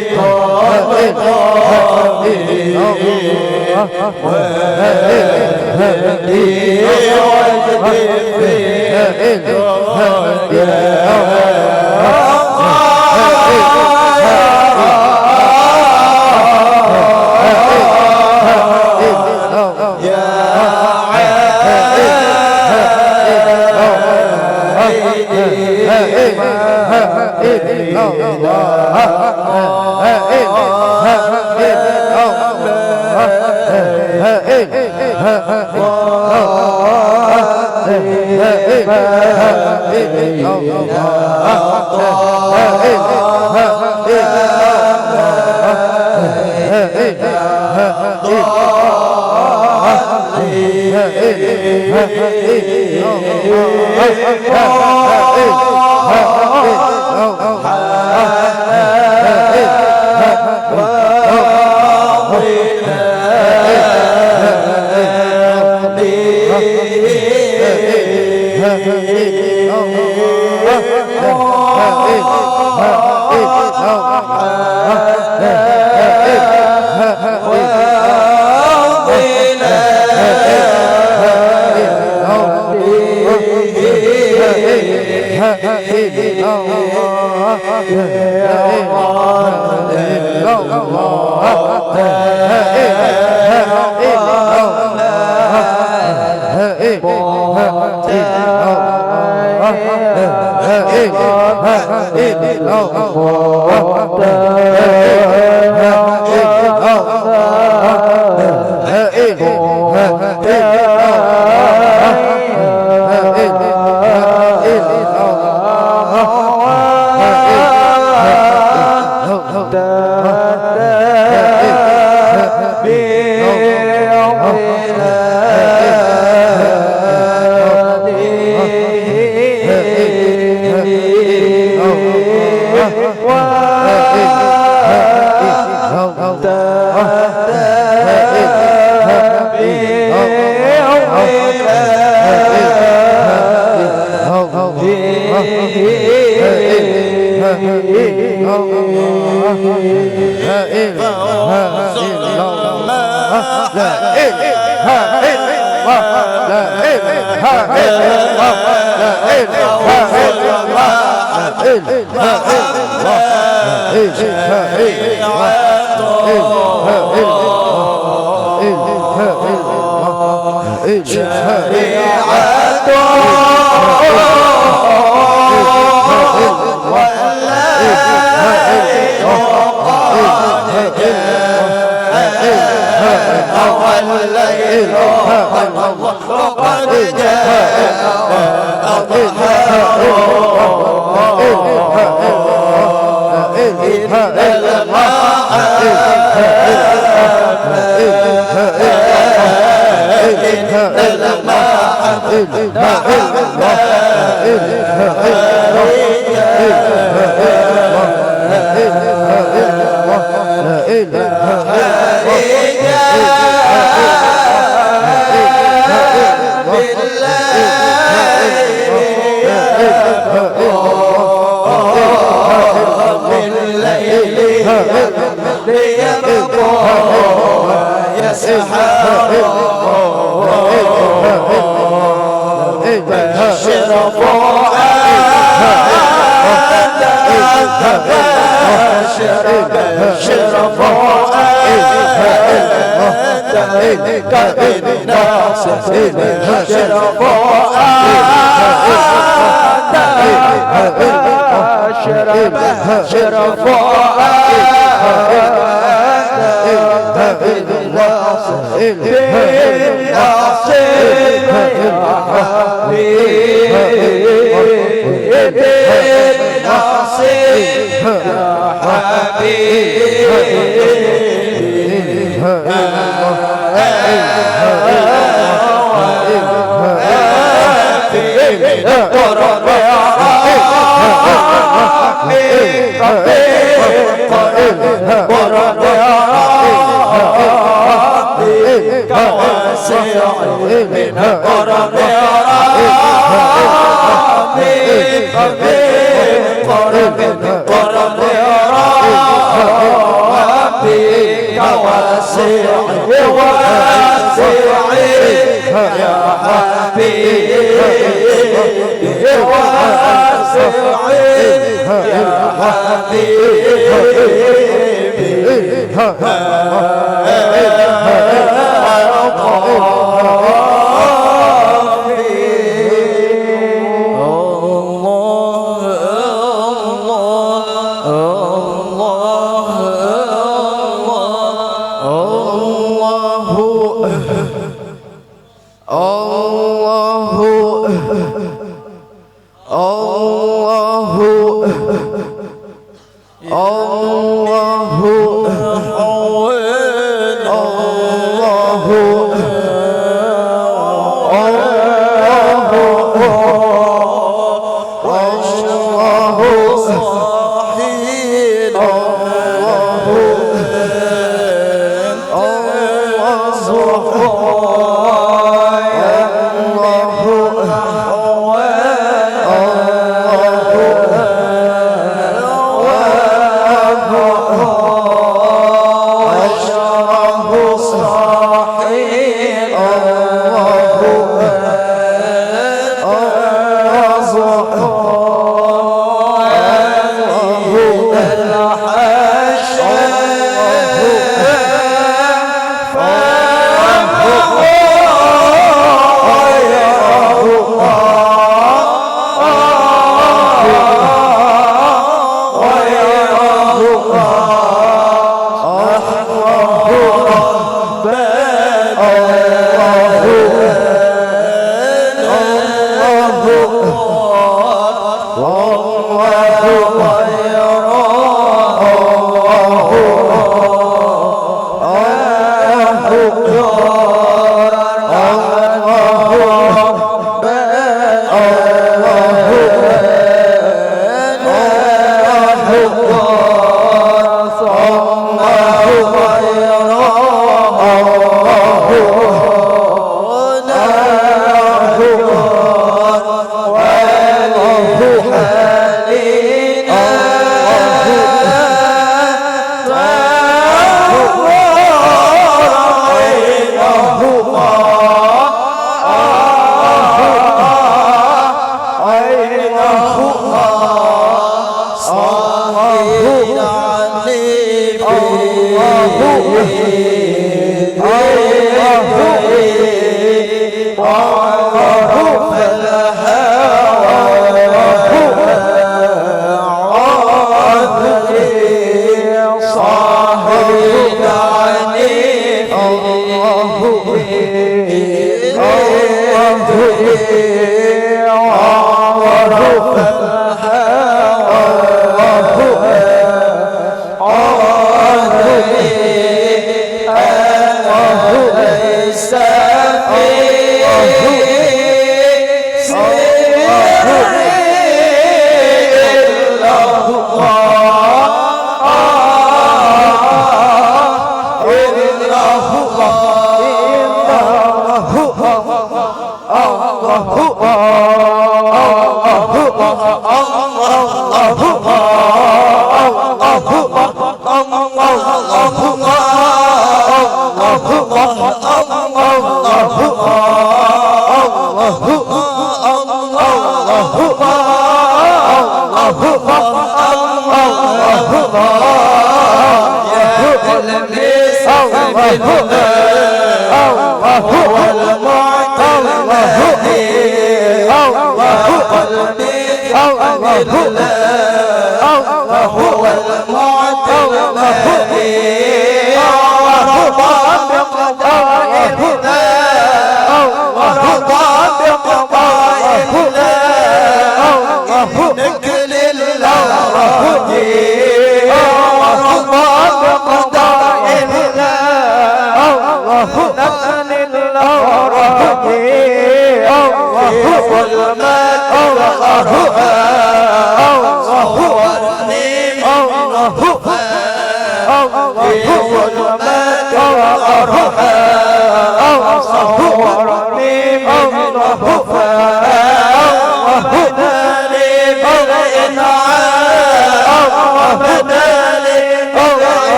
قرب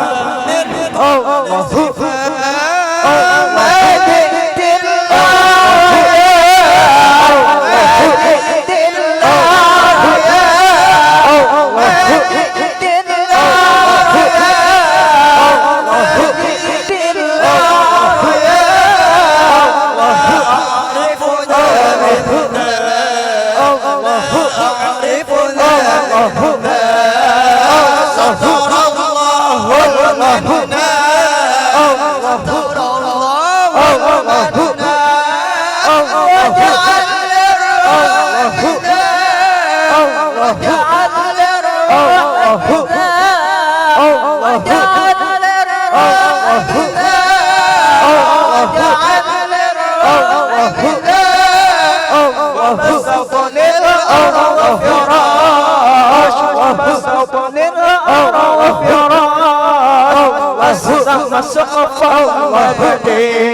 من سقف وبدي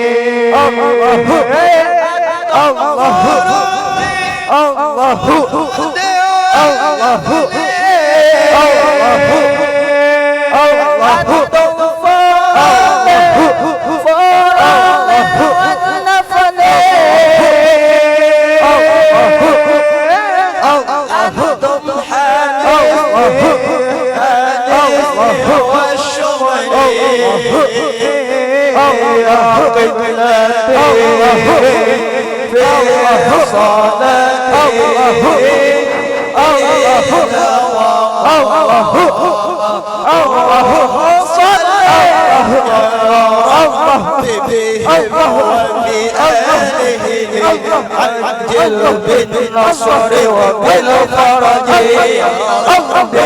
عجل بالنصر وبالفرج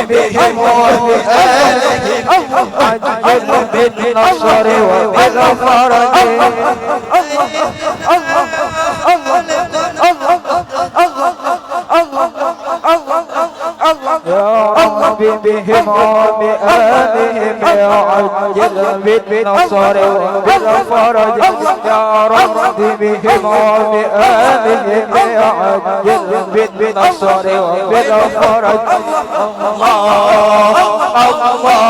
بهم وبآلهم عجل بالنصر وبالفرج يا رب بهم وبآلهم عجل بالنصر وبالفرج يا رب بهم وبآلهم عجل بالنصر وبالفرج الله الله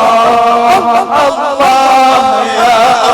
الله يا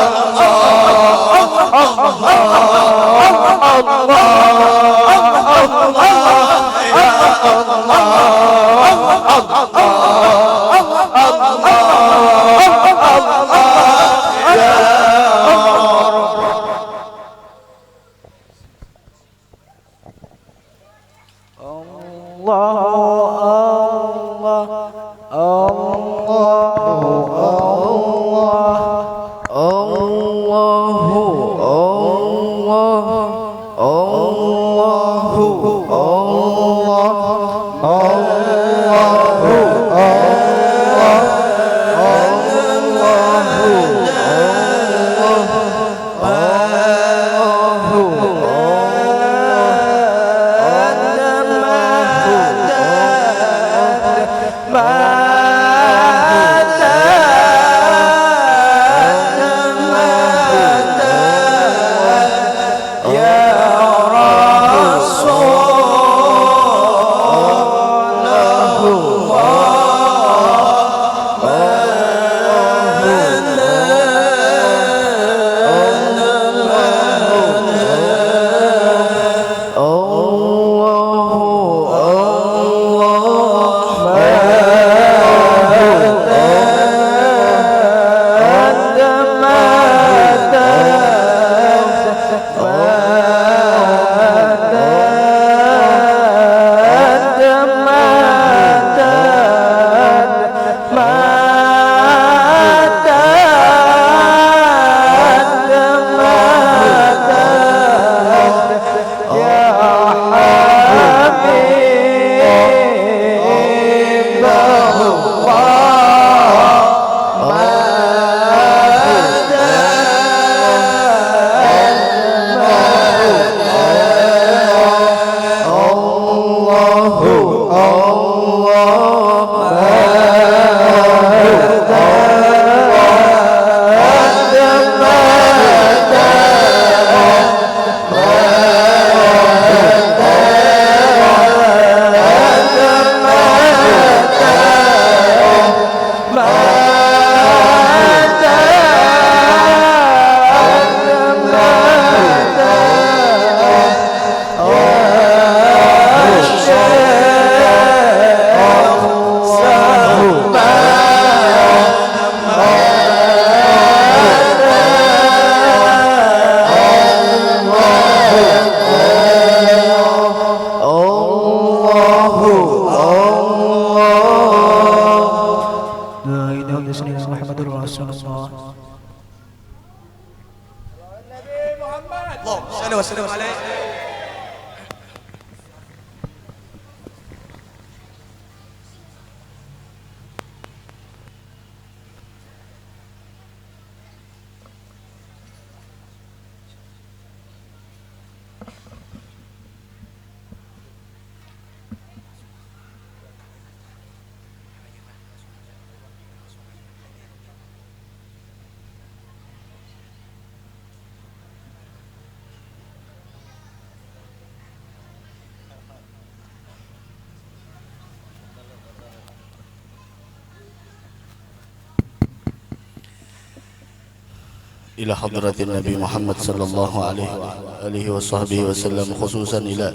إلى حضرة النبي محمد صلى الله عليه وآله وصحبه وسلم، خصوصا إلى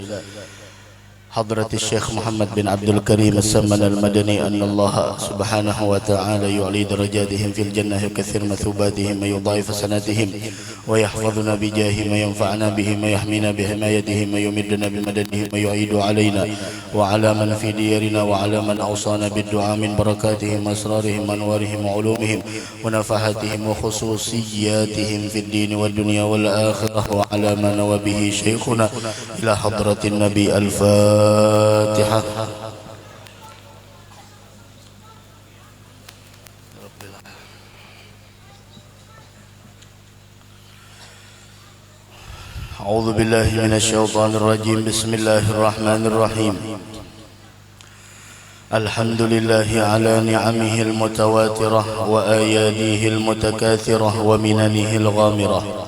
حضرة الشيخ محمد بن عبد الكريم السمن المدني، أن الله سبحانه وتعالى يعلي درجاتهم في الجنة، يكثر مثوباتهم ويضاعف حسناتهم، ويحفظنا بجاههم وينفعنا بهم ويحمينا بحمايتهم ويمدنا بمددهم ويعيد علينا وعلى من في ديارنا وعلى من أوصانا بالدعاء من بركاتهم وأسرارهم وأنوارهم وعلومهم ونفحاتهم وخصوصياتهم في الدين والدنيا والآخرة، وعلى ما نوى به شيخنا إلى حضرة النبي. الفاتحة. أعوذ بالله من الشيطان الرجيم. بسم الله الرحمن الرحيم. الحمد لله على نعمه المتواترة وآياته المتكاثرة ومننه الغامرة،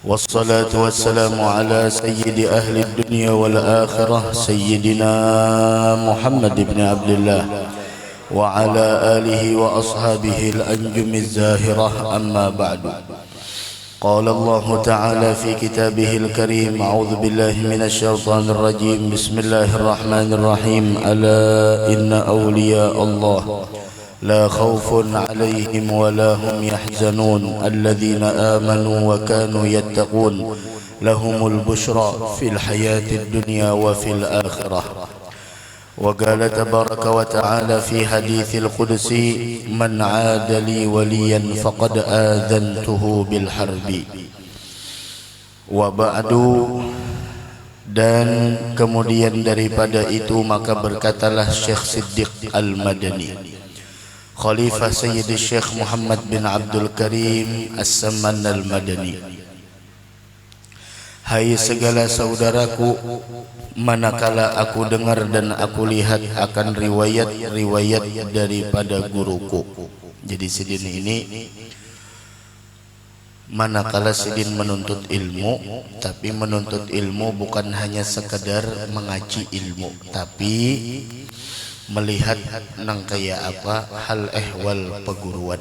والصلاة والسلام على سيد أهل الدنيا والآخرة سيدنا محمد بن عبد الله وعلى آله وأصحابه الأنجم الزاهرة. أما بعد، قال الله تعالى في كتابه الكريم: أعوذ بالله من الشيطان الرجيم. بسم الله الرحمن الرحيم. ألا إن أولياء الله لا خوف عليهم ولا هم يحزنون الذين آمنوا وكانوا يتقون لهم البشرى في الحياة الدنيا وفي الآخرة. وقال تبارك وتعالى في حديث القدسي: من عاد لي وليا فقد آذنته بالحرب. وبعد. Dan kemudian daripada itu maka berkatalah Syekh Siddiq Al-Madani, Khalifah Sayyid Syekh Muhammad bin Abdul Karim As-Samman Al-Madani: hai segala saudaraku, manakala aku dengar dan aku lihat akan riwayat-riwayat daripada guruku. Jadi Sidin ini manakala Sidin menuntut ilmu, tapi menuntut ilmu bukan hanya sekedar mengaji ilmu, tapi melihat nang kaya apa hal ehwal peguruan.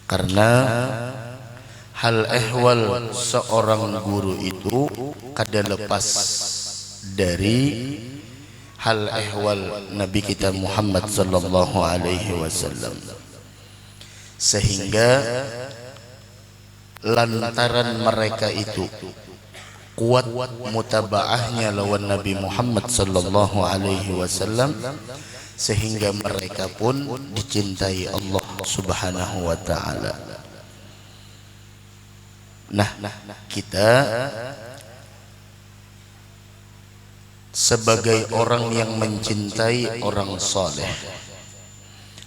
Karena hal ehwal seorang guru itu kada lepas dari hal ehwal Nabi kita Muhammad sallallahu alaihi wasallam. Sehingga lantaran mereka itu kuat mutabaahnya lawan Nabi Muhammad sallallahu alaihi wasallam, sehingga mereka pun dicintai Allah Subhanahu wa taala. Nah, kita sebagai orang yang mencintai orang saleh,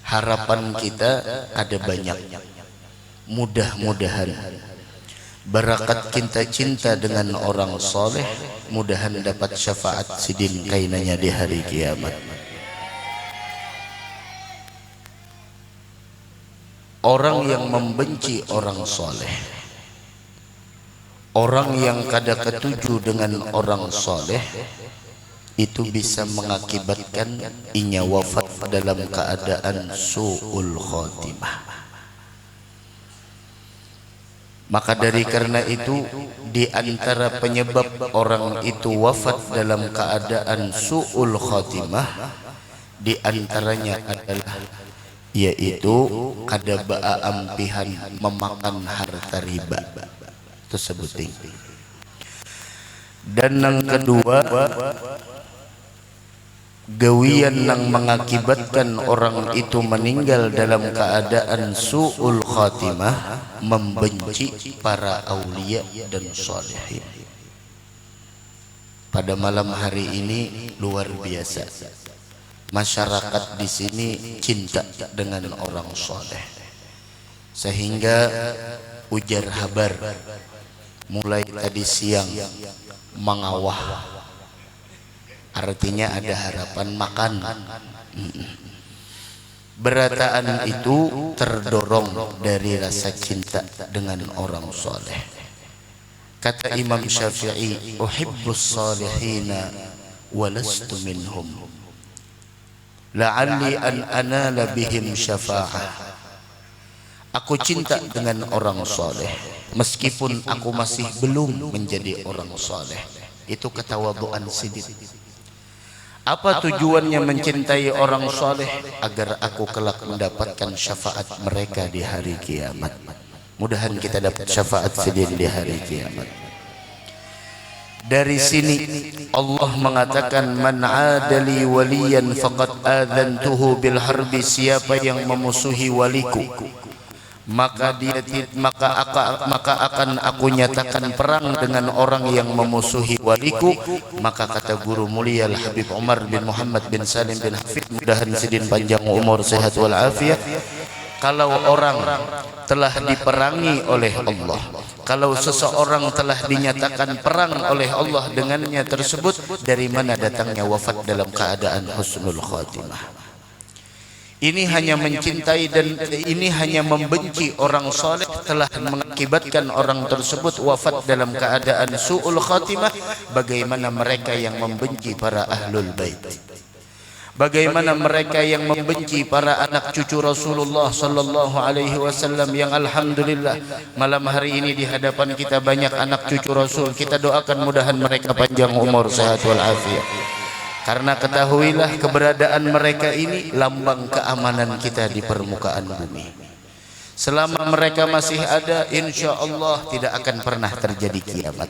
harapan kita ada banyak. Mudah-mudahan barakat kita cinta dengan orang soleh, mudahan dapat syafaat Sidin kainanya di hari kiamat. Orang yang membenci orang soleh, orang yang kada ketuju dengan orang soleh, itu bisa mengakibatkan inya wafat dalam keadaan su'ul khotimah. Maka dari karena itu, di antara penyebab orang itu wafat dalam keadaan su'ul khatimah, di antaranya adalah yaitu kada ba'a ampihan memakan harta riba tersebut. Dan yang kedua, gawian yang mengakibatkan orang itu meninggal dalam keadaan su'ul khatimah, membenci para aulia dan sholihin. Pada malam hari ini luar biasa, masyarakat di sini cinta dengan orang soleh, sehingga ujar habar mulai tadi siang mengawah, artinya ada harapan makan. Berataan itu terdorong dari rasa cinta dengan orang soleh. Kata Imam Syafi'i, uhibbus salihina walastu minhum, la'alli an anala bihim syafa'ah, Aku cinta dengan orang soleh meskipun aku masih belum menjadi orang soleh. Itu ketawaduan sidin. Apa tujuannya mencintai orang soleh? Agar aku kelak mendapatkan syafaat mereka di hari kiamat. Mudahan kita dapat syafaat sidin di hari kiamat. Dari sini Allah mengatakan, man adali waliyan faqad adzantuhu bil harbi. Siapa yang memusuhi waliku, maka akan aku nyatakan perang dengan orang yang memusuhi waliku. Maka kata guru mulia Al Habib Umar bin Muhammad bin Salim bin Hafid, mudahan sidin panjang umur, sehat wal afiat, kalau orang telah diperangi oleh Allah, kalau seseorang telah dinyatakan perang oleh Allah dengannya tersebut, dari mana datangnya wafat dalam keadaan husnul khatimah? Ini hanya mencintai dan ini hanya membenci orang soleh telah mengakibatkan orang tersebut wafat dalam keadaan su'ul khatimah. Bagaimana mereka yang membenci para ahlul bait? Bagaimana mereka yang membenci para anak cucu Rasulullah sallallahu alaihi wasallam yang alhamdulillah malam hari ini di hadapan kita banyak anak cucu Rasul. Kita doakan mudahan mereka panjang umur, sehat wal afiat. Karena ketahuilah keberadaan mereka ini lambang keamanan kita di permukaan bumi. Selama mereka masih ada, insya Allah tidak akan pernah terjadi kiamat.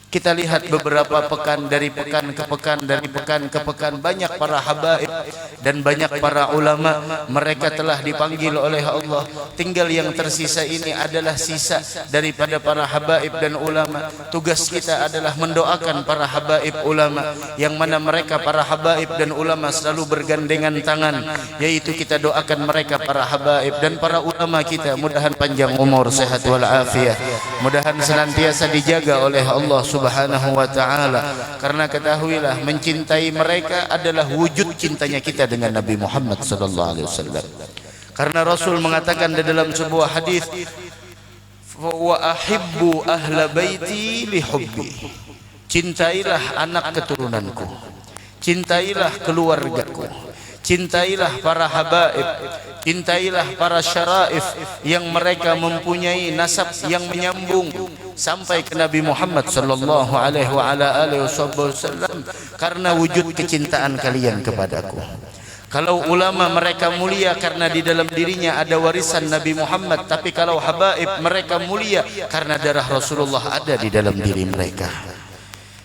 Kita lihat beberapa pekan dari pekan ke pekan, dari pekan ke pekan, banyak para habaib dan banyak para ulama, mereka telah dipanggil oleh Allah. Tinggal yang tersisa ini adalah sisa daripada para habaib dan ulama. Tugas kita adalah mendoakan para habaib ulama, yang mana mereka para habaib dan ulama selalu bergandengan tangan, yaitu kita doakan mereka para habaib dan para ulama kita, mudahan panjang umur, sehat wal afiat, mudahan senantiasa dijaga oleh Allah Subhanahu wa ta'ala. Karena ketahuilah, mencintai mereka adalah wujud cintanya kita dengan Nabi Muhammad sallallahu alaihi wasallam. Karena Rasul mengatakan di dalam sebuah hadis, wa ahibbu ahla baiti li hubbi. Cintailah anak keturunanku, cintailah keluargaku, cintailah para habaib, cintailah para syaraif yang mereka mempunyai nasab yang menyambung sampai ke Nabi Muhammad sallallahu alaihi wasallam, karena wujud kecintaan kalian kepadaku. Kalau ulama, mereka mulia karena di dalam dirinya ada warisan Nabi Muhammad, tapi kalau habaib, mereka mulia karena darah Rasulullah ada di dalam diri mereka.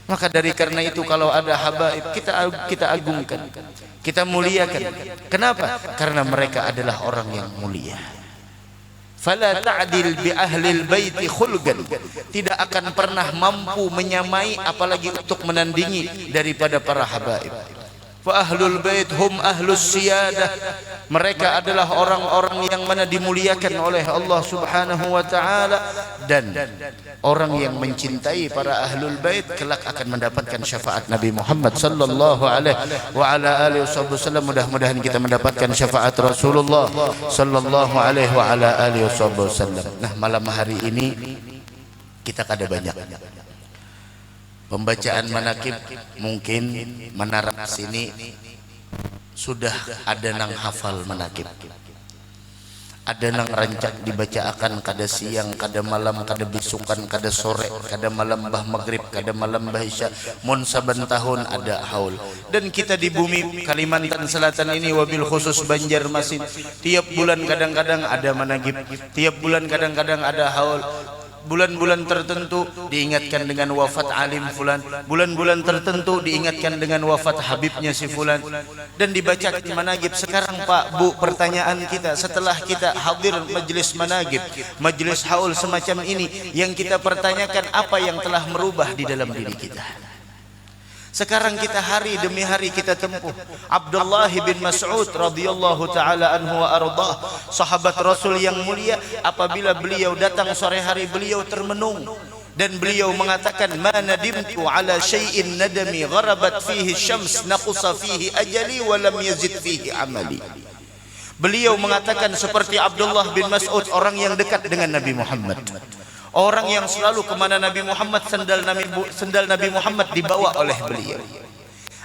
Maka dari karena itu, kalau ada habaib, kita agungkan, kita muliakan. Kenapa? Karena mereka adalah orang yang mulia. Fala ta'dil bi ahlil baiti khulgan. Tidak akan pernah mampu menyamai, apalagi untuk menandingi daripada para habaib. Fa ahlul bait hum ahlus siyadah. Mereka adalah orang-orang yang mana dimuliakan oleh Allah Subhanahu wa ta'ala. Dan orang yang mencintai para ahlul bait kelak akan mendapatkan syafaat Nabi Muhammad sallallahu alaihi wasallam. Mudah-mudahan kita mendapatkan syafaat Rasulullah sallallahu alaihi wasallam. Nah, malam hari ini kita kada banyak pembacaan manakib. Mungkin menara sini sudah ada nang hafal manakib, ada nang rancak dibacaakan kada siang, kada malam, kada bisukan, kada sore, kada malam bah maghrib, kada malam bah isya, mun saben tahun ada haul. Dan kita di bumi Kalimantan Selatan ini, wabil khusus Banjarmasin, tiap bulan kadang-kadang ada manakib, tiap bulan kadang-kadang ada haul. Bulan-bulan tertentu diingatkan dengan wafat alim fulan, bulan-bulan tertentu diingatkan dengan wafat habibnya si fulan, dan dibaca di managib. Sekarang Pak Bu, pertanyaan kita, setelah kita hadir majlis managib, majlis haul semacam ini, yang kita pertanyakan apa yang telah merubah di dalam diri kita. Sekarang kita hari demi hari kita tempuh. Abdullah bin Mas'ud radhiyallahu taala anhu wa ardah, sahabat Rasul yang mulia, apabila beliau datang sore hari, beliau termenung dan beliau mengatakan, ma nadimtu ala syai'in nadami gharabat fihi syams naqusa fihi ajali wa lam yazid fihi amali. Beliau mengatakan seperti Abdullah bin Mas'ud, orang yang dekat dengan Nabi Muhammad, orang yang selalu kemana Nabi Muhammad, sendal Nabi Muhammad dibawa oleh beliau.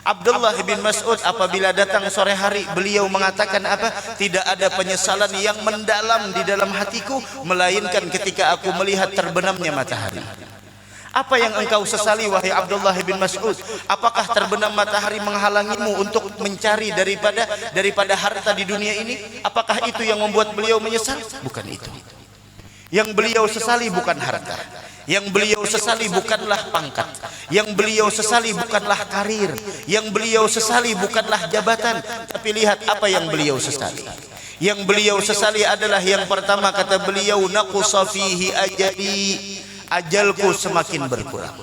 Abdullah bin Mas'ud apabila datang sore hari, beliau mengatakan apa? Tidak ada penyesalan yang mendalam di dalam hatiku melainkan ketika aku melihat terbenamnya matahari. Apa yang engkau sesali wahai Abdullah bin Mas'ud? Apakah terbenam matahari menghalangimu untuk mencari daripada harta di dunia ini? Apakah itu yang membuat beliau menyesal? Bukan itu. Yang beliau sesali bukan harta. Yang beliau sesali bukanlah pangkat. Yang beliau sesali bukanlah karir. Yang beliau sesali bukanlah jabatan. Tapi lihat apa yang beliau sesali. Yang beliau sesali adalah yang pertama, kata beliau, naqusa fihi ajali, ajalku semakin berkurang.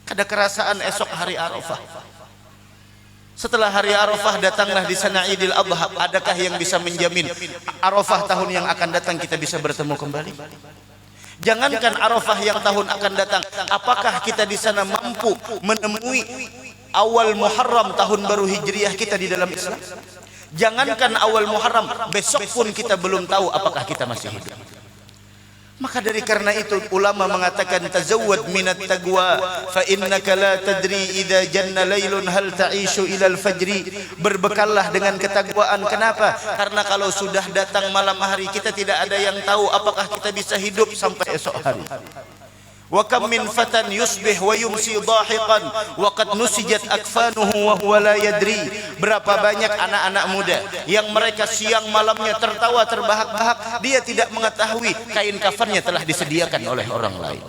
Ada kerasaan esok hari Arafah. Setelah hari Arafah datanglah di sana Idul Adha. Adakah yang bisa menjamin Arafah tahun yang akan datang kita bisa bertemu kembali? Jangankan Arafah yang tahun akan datang, apakah kita di sana mampu menemui awal Muharram tahun baru Hijriah kita di dalam Islam? Jangankan awal Muharram, besok pun kita belum tahu apakah kita masih hidup. Maka dari karena itu ulama mengatakan tazawwad minat taqwa fa innaka la tadri idza janna lailun hal ta'ishu ilal fajri. Berbekallah dengan ketakwaan. Kenapa? Karena kalau sudah datang malam hari kita tidak ada yang tahu apakah kita bisa hidup sampai esok hari. Wa kam min fatan yusbih wa yumsi dahiqan wa qad nusijat akfanuhu wa huwa la yadri. Berapa banyak anak-anak muda yang mereka siang malamnya tertawa terbahak-bahak, dia tidak mengetahui kain kafannya telah disediakan oleh orang lain.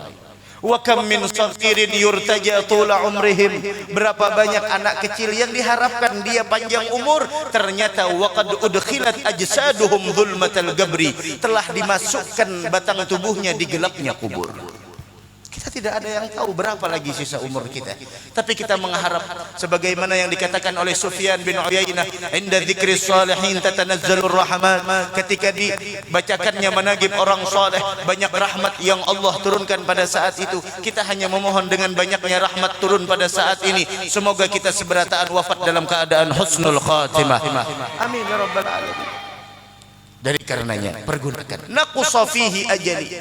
Wa kam min saghirin yurtaja tula umrihim. Berapa banyak anak kecil yang diharapkan dia panjang umur, ternyata wa qad udkhilat ajsaduhum dhulmatal gabri. Telah dimasukkan batang tubuhnya di gelapnya kubur. Kita tidak ada yang tahu berapa lagi sisa umur kita. Tapi kita mengharap sebagaimana yang dikatakan oleh Sufyan bin Uyainah, inda dzikris salihin tatanazzalur rahmat. Ketika dibacakannya manaqib orang saleh, banyak rahmat yang Allah turunkan pada saat itu. Kita hanya memohon dengan banyaknya rahmat turun pada saat ini, semoga kita seberataan wafat dalam keadaan husnul khatimah. Amin ya rabbal alamin. Dari karenanya pergunakan naqusa fihi ajali,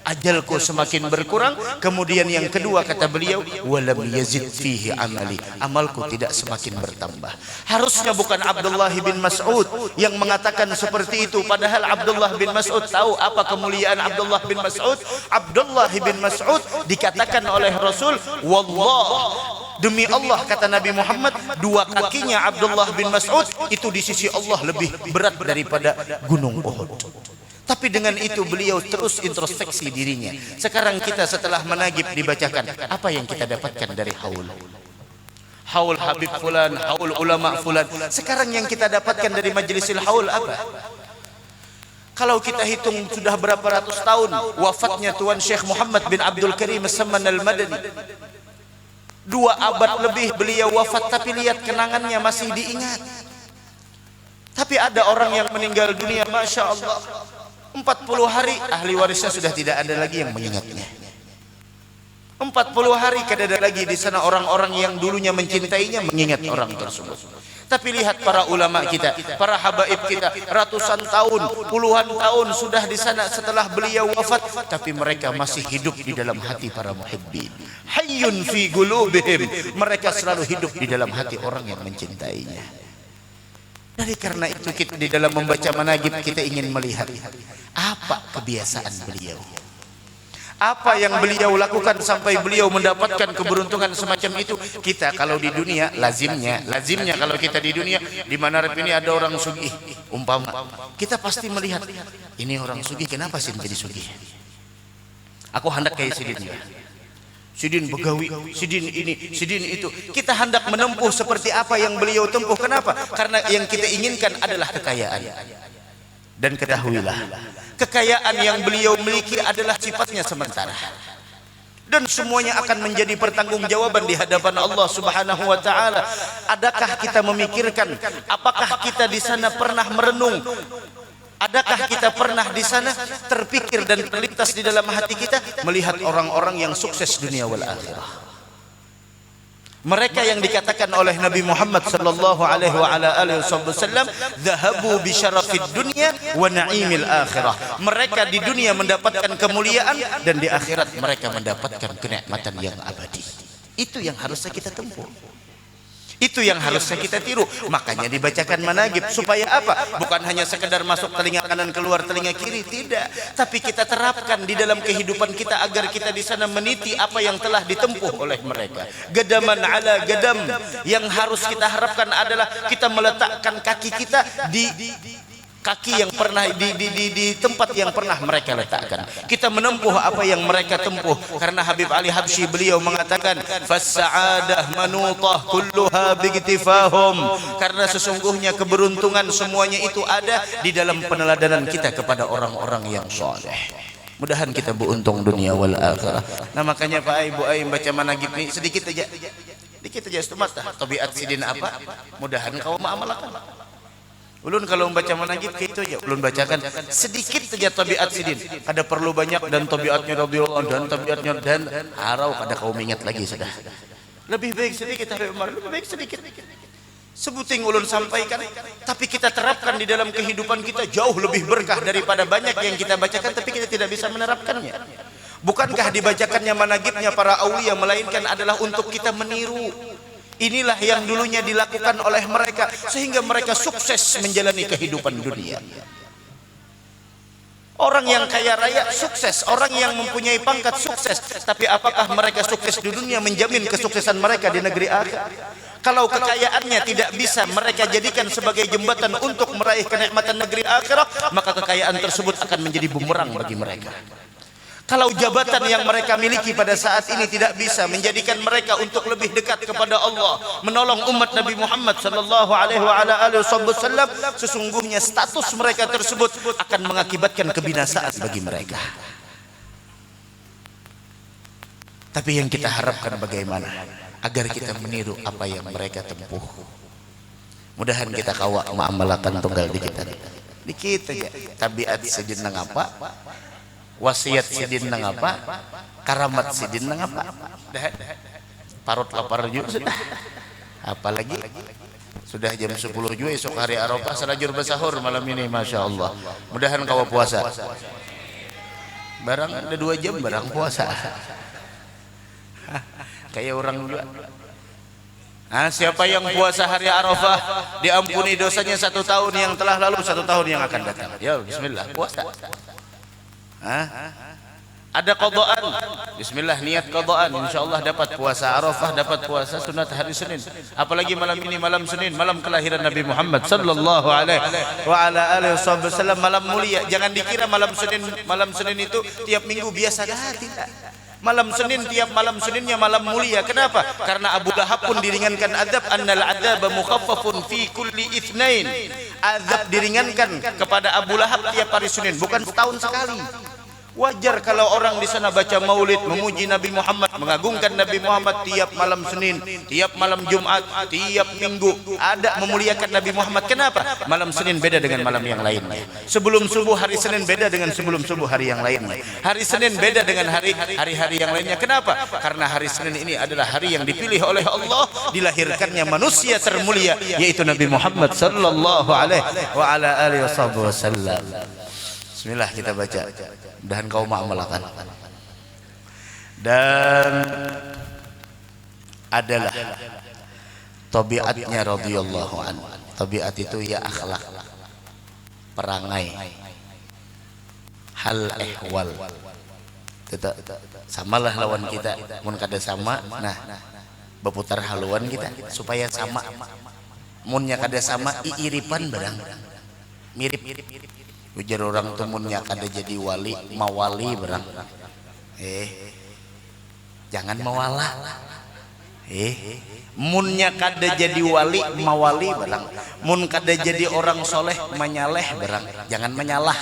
ajalku semakin berkurang. Kemudian yang kedua kata beliau, walam yazid fihi amali, amalku tidak semakin bertambah. Harusnya bukan Abdullah bin Mas'ud yang mengatakan seperti itu, padahal Abdullah bin Mas'ud tahu apa kemuliaan Abdullah bin Mas'ud. Abdullah bin Mas'ud dikatakan oleh Rasul, wallah, demi Allah kata Nabi Muhammad, dua kakinya Abdullah bin Mas'ud itu di sisi Allah lebih berat daripada gunung Uhud. Tapi dengan itu beliau terus introspeksi dirinya. Sekarang kita setelah manaqib dibacakan, apa yang kita dapatkan dari haul? Haul Habib fulan, haul ulama fulan. Sekarang yang kita dapatkan dari majlisil haul apa? Kalau kita hitung sudah berapa ratus tahun wafatnya Tuan Syekh Muhammad bin Abdul Karim As-Samman Al-Madani. 2 abad lebih beliau wafat, tapi lihat kenangannya masih diingat. Tapi ada orang yang meninggal dunia, Masya Allah, 40 hari ahli warisnya sudah tidak ada lagi yang mengingatnya. 40 hari tidak ada lagi di sana orang-orang yang dulunya mencintainya mengingat orang tersebut. Tapi lihat para ulama kita, para habaib kita, ratusan tahun, puluhan tahun sudah di sana setelah beliau wafat, tapi mereka masih hidup di dalam hati para muhibbin. Hayyun fi qulubihim, mereka selalu hidup di dalam hati orang yang mencintainya. Dari karena itu kita di dalam membaca manaqib kita ingin melihat apa kebiasaan beliau, apa yang beliau lakukan sampai beliau mendapatkan keberuntungan semacam itu. Kita kalau di dunia lazimnya kalau kita di dunia di mana ini ada orang sugih, umpama kita pasti melihat ini orang sugih, kenapa sih menjadi sugih? Aku hendak kayak Sidin begawi, Sidin ini, Sidin itu. Kita hendak menempuh seperti apa yang beliau tempuh. Kenapa? Karena yang kita inginkan adalah kekayaan. Dan ketahuilah, kekayaan yang beliau miliki adalah sifatnya sementara. Dan semuanya akan menjadi pertanggungjawaban di hadapan Allah Subhanahu wa taala. Adakah kita memikirkan, apakah kita di sana pernah merenung? Adakah kita pernah di sana terpikir dan terlintas di dalam hati kita melihat orang-orang yang sukses dunia wal akhirah? Mereka yang dikatakan oleh Nabi Muhammad sallallahu alaihi wasallam, "Dhahabu bi syarafid dunya wa na'imil akhirah." Mereka di dunia mendapatkan kemuliaan dan di akhirat mereka mendapatkan kenikmatan yang abadi. Itu yang harusnya kita tempuh. Itu yang harusnya kita tiru. Makanya dibacakan managib supaya apa? Bukan hanya sekedar masuk telinga kanan keluar telinga kiri, tidak. Tapi kita terapkan di dalam kehidupan kita agar kita di sana meniti apa yang telah ditempuh oleh mereka. Gadaman ala gadam. Yang harus kita harapkan adalah kita meletakkan kaki kita di kaki yang pernah di tempat yang pernah mereka letakkan. Kita menempuh apa yang mereka tempuh. Karena Habib Ali Habsyi beliau mengatakan, "Fas-sa'adah manutah kulluha bigtifahum." Karena sesungguhnya keberuntungan semuanya itu ada di dalam peneladanan kita kepada orang-orang yang saleh. Mudahan kita beruntung dunia wal akhirah. Nah makanya Pak Ibu Ai baca managib ini sedikit aja. Sedikit aja setempat tabiat sidin apa? Mudahan kau mengamalkan. Ulun kalau membaca managib kayak itu aja. Ulun bacakan sedikit saja tabiat sidin. Ada perlu banyak dan tabiatnya radhiyallahu dan tabiatnya dan harau kada kau mengingat lagi sudah. Lebih baik sedikit Habib Umar, lebih baik sedikit. Sebuting ulun sampaikan, tapi kita terapkan di dalam kehidupan kita jauh lebih berkah daripada banyak yang kita bacakan tapi kita tidak bisa menerapkannya. Bukankah dibacakannya managibnya para aulia melainkan adalah untuk kita meniru. Inilah yang dulunya dilakukan oleh mereka sehingga mereka sukses menjalani kehidupan dunia. Orang yang kaya raya sukses, orang yang mempunyai pangkat sukses, tapi apakah mereka sukses di dunia menjamin kesuksesan mereka di negeri akhirat? Kalau kekayaannya tidak bisa mereka jadikan sebagai jembatan untuk meraih kenikmatan negeri akhirat, maka kekayaan tersebut akan menjadi bumerang bagi mereka. Kalau jabatan yang mereka miliki pada saat ini tidak bisa menjadikan mereka untuk lebih dekat kepada Allah, menolong umat Nabi Muhammad sallallahu alaihi wasallam, sesungguhnya status mereka tersebut akan mengakibatkan kebinasaan bagi mereka. Tapi yang kita harapkan bagaimana? Agar kita meniru apa yang mereka tempuh. Mudahan kita kawak mengamalkan tunggal dikit aja. Tabiat sejeneng apa? Wasiat sidin nang apa, karamat sidin nang apa, parut lapar juga sudah, apalagi sudah jam 10 juga esok hari Arafah salajur bersahur malam ini, masya Allah. Mudahan kau puasa, barang ada 2 jam barang puasa, kayak orang dulu. Nah, siapa yang puasa hari Arafah diampuni dosanya 1 tahun yang telah lalu, 1 tahun yang akan datang. Ya Bismillah puasa. Ada qadaan, bismillah niat qadaan, insyaallah dapat puasa Arafah, dapat puasa sunat hari Senin. Apalagi malam ini malam Senin, malam kelahiran Nabi Muhammad sallallahu alaihi wasallam, malam mulia. Jangan dikira malam Senin itu tiap minggu biasa, tidak. Malam Senin tiap malam Seninnya malam mulia. Kenapa? Karena Abu Lahab pun diringankan azab, annal adzaba mukhaffafun fi kulli itsnain. Azab diringankan kepada Abu Lahab tiap hari Senin, bukan setahun sekali. Wajar kalau orang di sana baca maulid, memuji Nabi Muhammad, mengagungkan Nabi Muhammad tiap malam Senin, tiap malam Jumat, tiap minggu ada memuliakan Nabi Muhammad. Kenapa? Malam Senin beda dengan malam yang lainnya. Sebelum subuh hari Senin beda dengan sebelum subuh hari yang lainnya. Hari Senin beda dengan hari-hari yang lainnya. Kenapa? Karena hari Senin ini adalah hari yang dipilih oleh Allah, dilahirkannya manusia termulia yaitu Nabi Muhammad sallallahu alaihi wasallam. Bismillah kita baca. Dan kau mengamalkan. Dan adalah tabiatnya radhiyallahu anhu. Tabiat itu ya akhlak, perangai, hal ehwal. Samalah lawan kita, mun kada sama, nah berputar haluan kita supaya sama. Munnya kada sama, iiripan barang, mirip. Ujar orang temunnya kada jadi wali, mawali barang. Jangan mawalah. Munnya kada jadi wali, mawali barang. Mun kada jadi orang soleh, menyaleh barang. Jangan menyalah.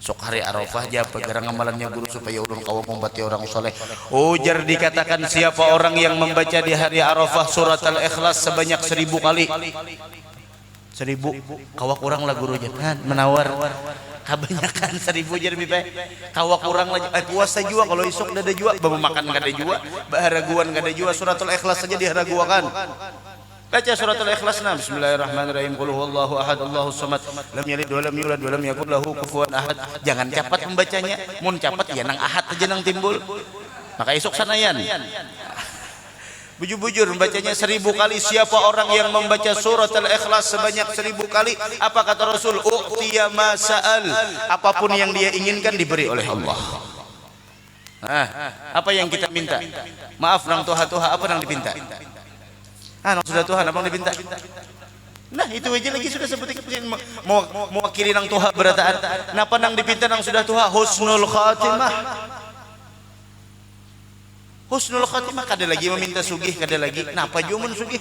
Sok hari Arafah aja pegarang amalannya guru supaya ulun kaum membati orang soleh. Ujar dikatakan siapa orang yang membaca di hari Arafah surat Al-Ikhlas sebanyak 1000 kali. 1000 kawak kurang lah gurunya menawar kebanyakan 1000 jadi lebih baik kawak kurang lagi puasa juga kalau isuk ada juga makan gak ada juga baharaguan gak ada juga suratul ikhlas saja diharaguakan. Baca suratul ikhlas. Bismillahirrahmanirrahim. Qul huwallahu ahad Allahus samad lam yalid wa lam yulad wa lam yakul lahu kufuwan ahad. Jangan cepat membacanya, mun cepat ya nang ahad aja nang timbul maka isuk sanayan. Bujur-bujur membacanya 1000 kali. Siapa orang yang membaca surat Al-Ikhlas sebanyak 1000 kali, apa kata Rasul? U'tiya ma sa'al. Apapun yang dia inginkan diberi oleh Allah. Apa yang kita minta? Maaf nang Tuhan, apa yang dipinta? Nang sudah Tuhan, apa yang dipinta? Nah itu aja lagi sudah seperti mau wakili nang Tuhan berataan. Napa nang dipinta nang sudah Tuhan? Husnul khatimah. Husnul khatimah. Kada lagi meminta sugih, kada lagi. Napa jumun sugih?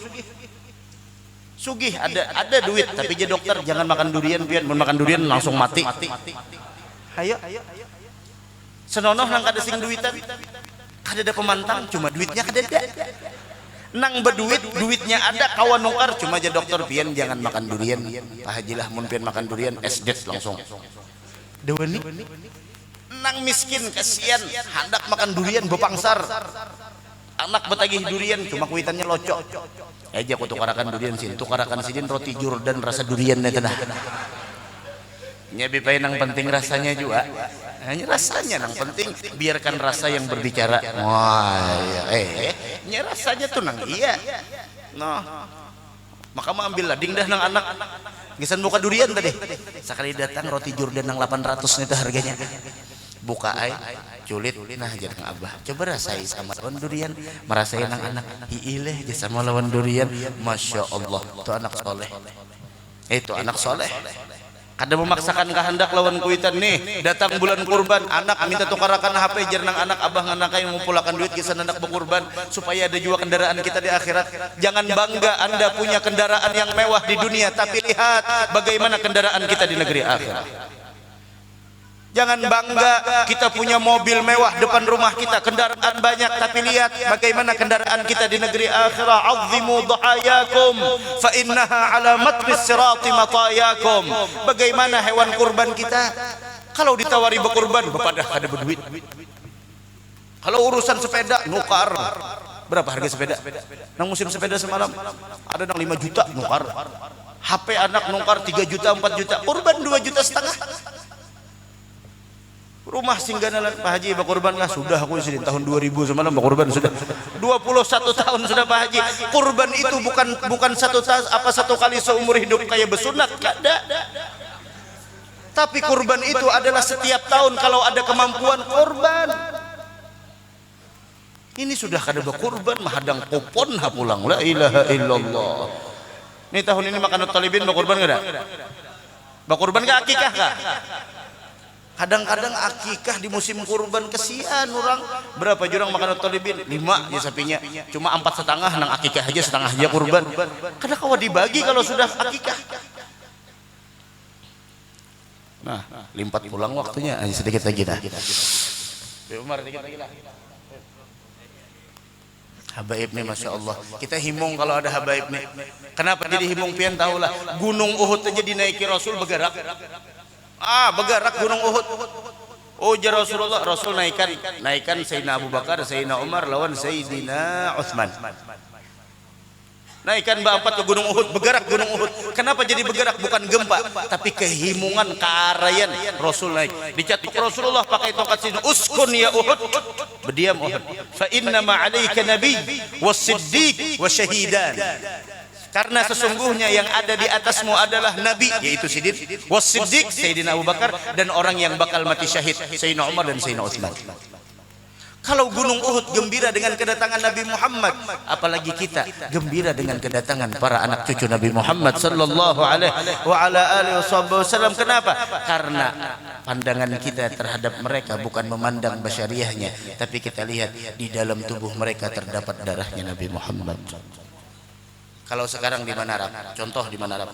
Sugih ada duit, tapi je dokter jangan makan durian pian. Mun makan durian langsung mati. Hayo. Senonoh nang kada sing duitan. Kada ada pemantang, cuma duitnya kada ada. Nang berduit, duitnya ada, kawan nukar, cuma aja dokter pian jangan makan durian. Pak Haji lah mun pian makan durian esdet langsung. Dewani. Nang miskin kasihan hendak makan durian bepangsar. Anak betagih durian cuma kuitannya locok. Aja aku tukarakan durian sini, tukarakan sini roti Jordan rasa durian na. Nyabi pay nang penting rasanya juga. Hanya rasanya nang penting, biarkan rasa yang berbicara. Wah, nya rasanya tuh nang iya. Nah, maka mau ambil lah ding dah nang anak. Gisan buka durian tadi. Sekali datang roti Jordan nang 800 itu harganya. Buka ay, culit, nah jadi nang abah. Coba rasai sama lawan durian, merasain nang anak. Iileh je sama lawan durian, masya Allah. Itu anak soleh. Itu anak soleh. Kada memaksakan kehendak lawan kuitan nih. Datang bulan kurban, anak minta tukarakan HP jer nang anak abah nganakai ngumpulakan duit gisan anak berkurban supaya ada juga kendaraan kita di akhirat. Jangan bangga Anda punya kendaraan yang mewah di dunia, tapi lihat bagaimana kendaraan kita di negeri akhirat. Jangan bangga kita punya mobil mewah depan rumah kita, kendaraan banyak, tapi lihat bagaimana kendaraan kita di negeri akhirat. Azzimu dhahayakum fa innaha ala matris sirati matayakum. Bagaimana hewan kurban kita kalau ditawari berkurban bepadah kada berduit. Kalau urusan sepeda nukar. Berapa harga sepeda? Nang musim sepeda semalam ada nang 5 juta nukar. HP anak nukar 3 juta 4 juta. Kurban 2,5 juta. Rumah singgana Pak Haji berkurban lah sudah aku sini tahun 2000 semalam berkurban sudah 21 tahun sudah Pak Haji. Kurban itu bukan satu kali seumur hidup kayak bersunat, kada. Tapi kurban itu adalah setiap tahun kalau ada kemampuan kurban. Ini sudah kada berkurban mahadang kupon ha pulang. La ilaha illallah. Ini tahun ini makan talibin berkurban kada? Berkurban ke akikah kah? Kadang-kadang akikah di musim kurban kesian orang. Berapa jurang makan talibin? 5 ya sapinya. Cuma 4,5 nang akikah aja, setengah aja kurban. Kada kawa dibagi kalau sudah akikah. Nah, limpat pulang waktunya. Sedikit lagi dah. Umar sedikit lagi lah. Habaib nih masya Allah. Kita himung kalau ada habaib nih. Kenapa jadi himung pian tahulah. Gunung Uhud aja dinaiki Rasul bergerak. Bergerak gunung Uhud. Oh ya Rasulullah, Rasul naikkan Sayyidina Abu Bakar, Sayyidina Umar lawan Sayyidina Utsman. Naikkan berempat ke gunung Uhud, bergerak gunung Uhud. Kenapa jadi bergerak? Bukan gempa, tapi kehimungan, kearayan. Rasul naik. Dicatuk Rasulullah pakai tongkat sini. Uskun ya Uhud. Berdiam Uhud. Fa inna ma'alaika nabi was-siddiq wasyahidan. Karena sesungguhnya yang ada di atasmu adalah Nabi, yaitu Siddiq, was-Siddiq, Sayyidina Abu Bakar, dan orang yang bakal mati syahid, Sayyidina Umar dan Sayyidina Utsman. Kalau gunung Uhud gembira dengan kedatangan Nabi Muhammad, apalagi kita gembira dengan kedatangan para anak cucu Nabi Muhammad sallallahu alaihi wasallam. Kenapa? Karena pandangan kita terhadap mereka bukan memandang basyariahnya, tapi kita lihat di dalam tubuh mereka terdapat darahnya Nabi Muhammad. Kalau sekarang di Manarap, contoh di Manarap,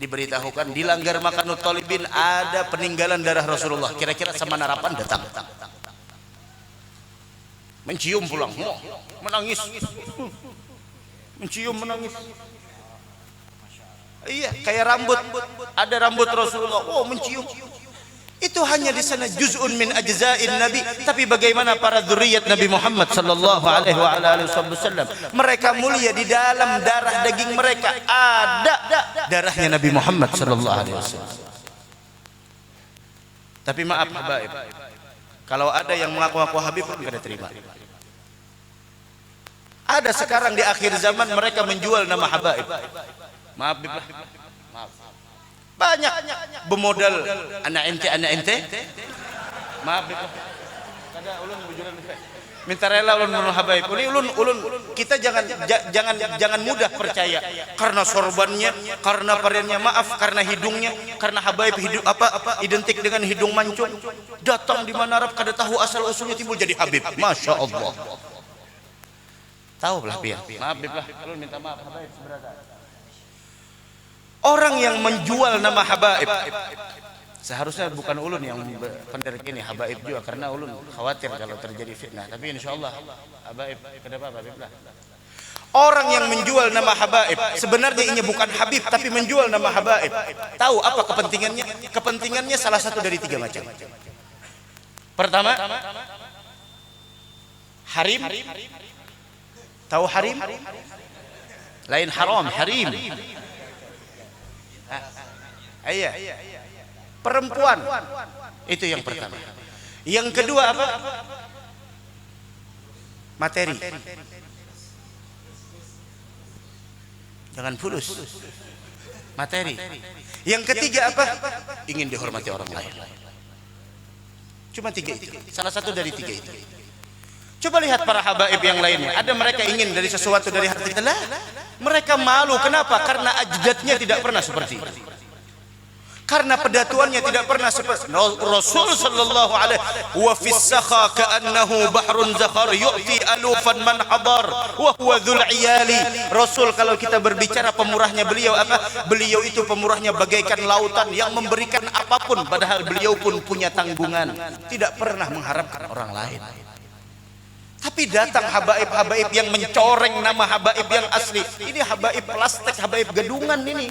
diberitahukan di Langgar Makanut Talibin ada peninggalan darah Rasulullah. Kira-kira sama Narapan datang, mencium pulang, menangis, mencium menangis. Iya, kayak rambut, ada rambut Rasulullah, mencium. Itu hanya di sana juz'un min ajza'in Nabi. Tapi bagaimana para dzurriyyat Nabi Muhammad sallallahu alaihi wasallam? Mereka mulia, di dalam darah daging mereka ada darahnya Nabi Muhammad sallallahu alaihi wasallam. Tapi maaf habaib, kalau ada yang mengaku-ngaku Habib pun kada terima. Ada sekarang di akhir zaman mereka menjual nama habaib. Maaf Bib lah. Maaf. Banyak bermodal anak ente. Maaf Bib lah. Kada ulun bujuran minta rela ulun menurut habaib. Ini ulun kita jangan mudah percaya karena sorbannya, karena pariannya, maaf, karena hidungnya, karena habaib hidup identik dengan hidung mancung. Datang di mana Arab kada tahu asal usulnya timbul jadi habib. Masya Allah. Tahu belah pian. Maaf Bib lah. Ulun minta maaf habaib seberada. Orang yang menjual nama habaib seharusnya bukan ulun yang penderik ini, habaib juga, karena ulun khawatir kalau terjadi fitnah. Tapi insyaallah habaib kenapa Habib lah. Orang yang menjual nama habaib sebenarnya ini bukan habib tapi menjual nama habaib. Tahu apa kepentingannya? Kepentingannya salah satu dari 3 macam. Pertama, harim. Tahu harim? Lain haram, harim. Iya. Perempuan. Itu yang pertama. Yang kedua apa? Materi. Jangan fulus. Materi. Yang ketiga apa? Ingin dihormati orang lain. Cuma 3 itu. Salah satu dari 3 itu. Coba lihat para habaib yang lainnya. Ada mereka ingin dari sesuatu dari harta kita. Mereka malu. Kenapa? Karena ajdadnya tidak pernah seperti itu. Karena pedatuannya tidak pernah seperti Rasul sallallahu alaihi wa fi sakha ka'annahu bahrun zakhar yu'ti alufan man hadar wa huwa dzul iyali. Rasul kalau kita berbicara pemurahnya beliau apa? Beliau itu pemurahnya bagaikan lautan yang memberikan apapun padahal beliau pun punya tanggungan, tidak pernah mengharapkan orang lain. Tapi datang habaib-habaib yang mencoreng nama habaib yang asli. Ini habaib plastik, habaib gedungan ini.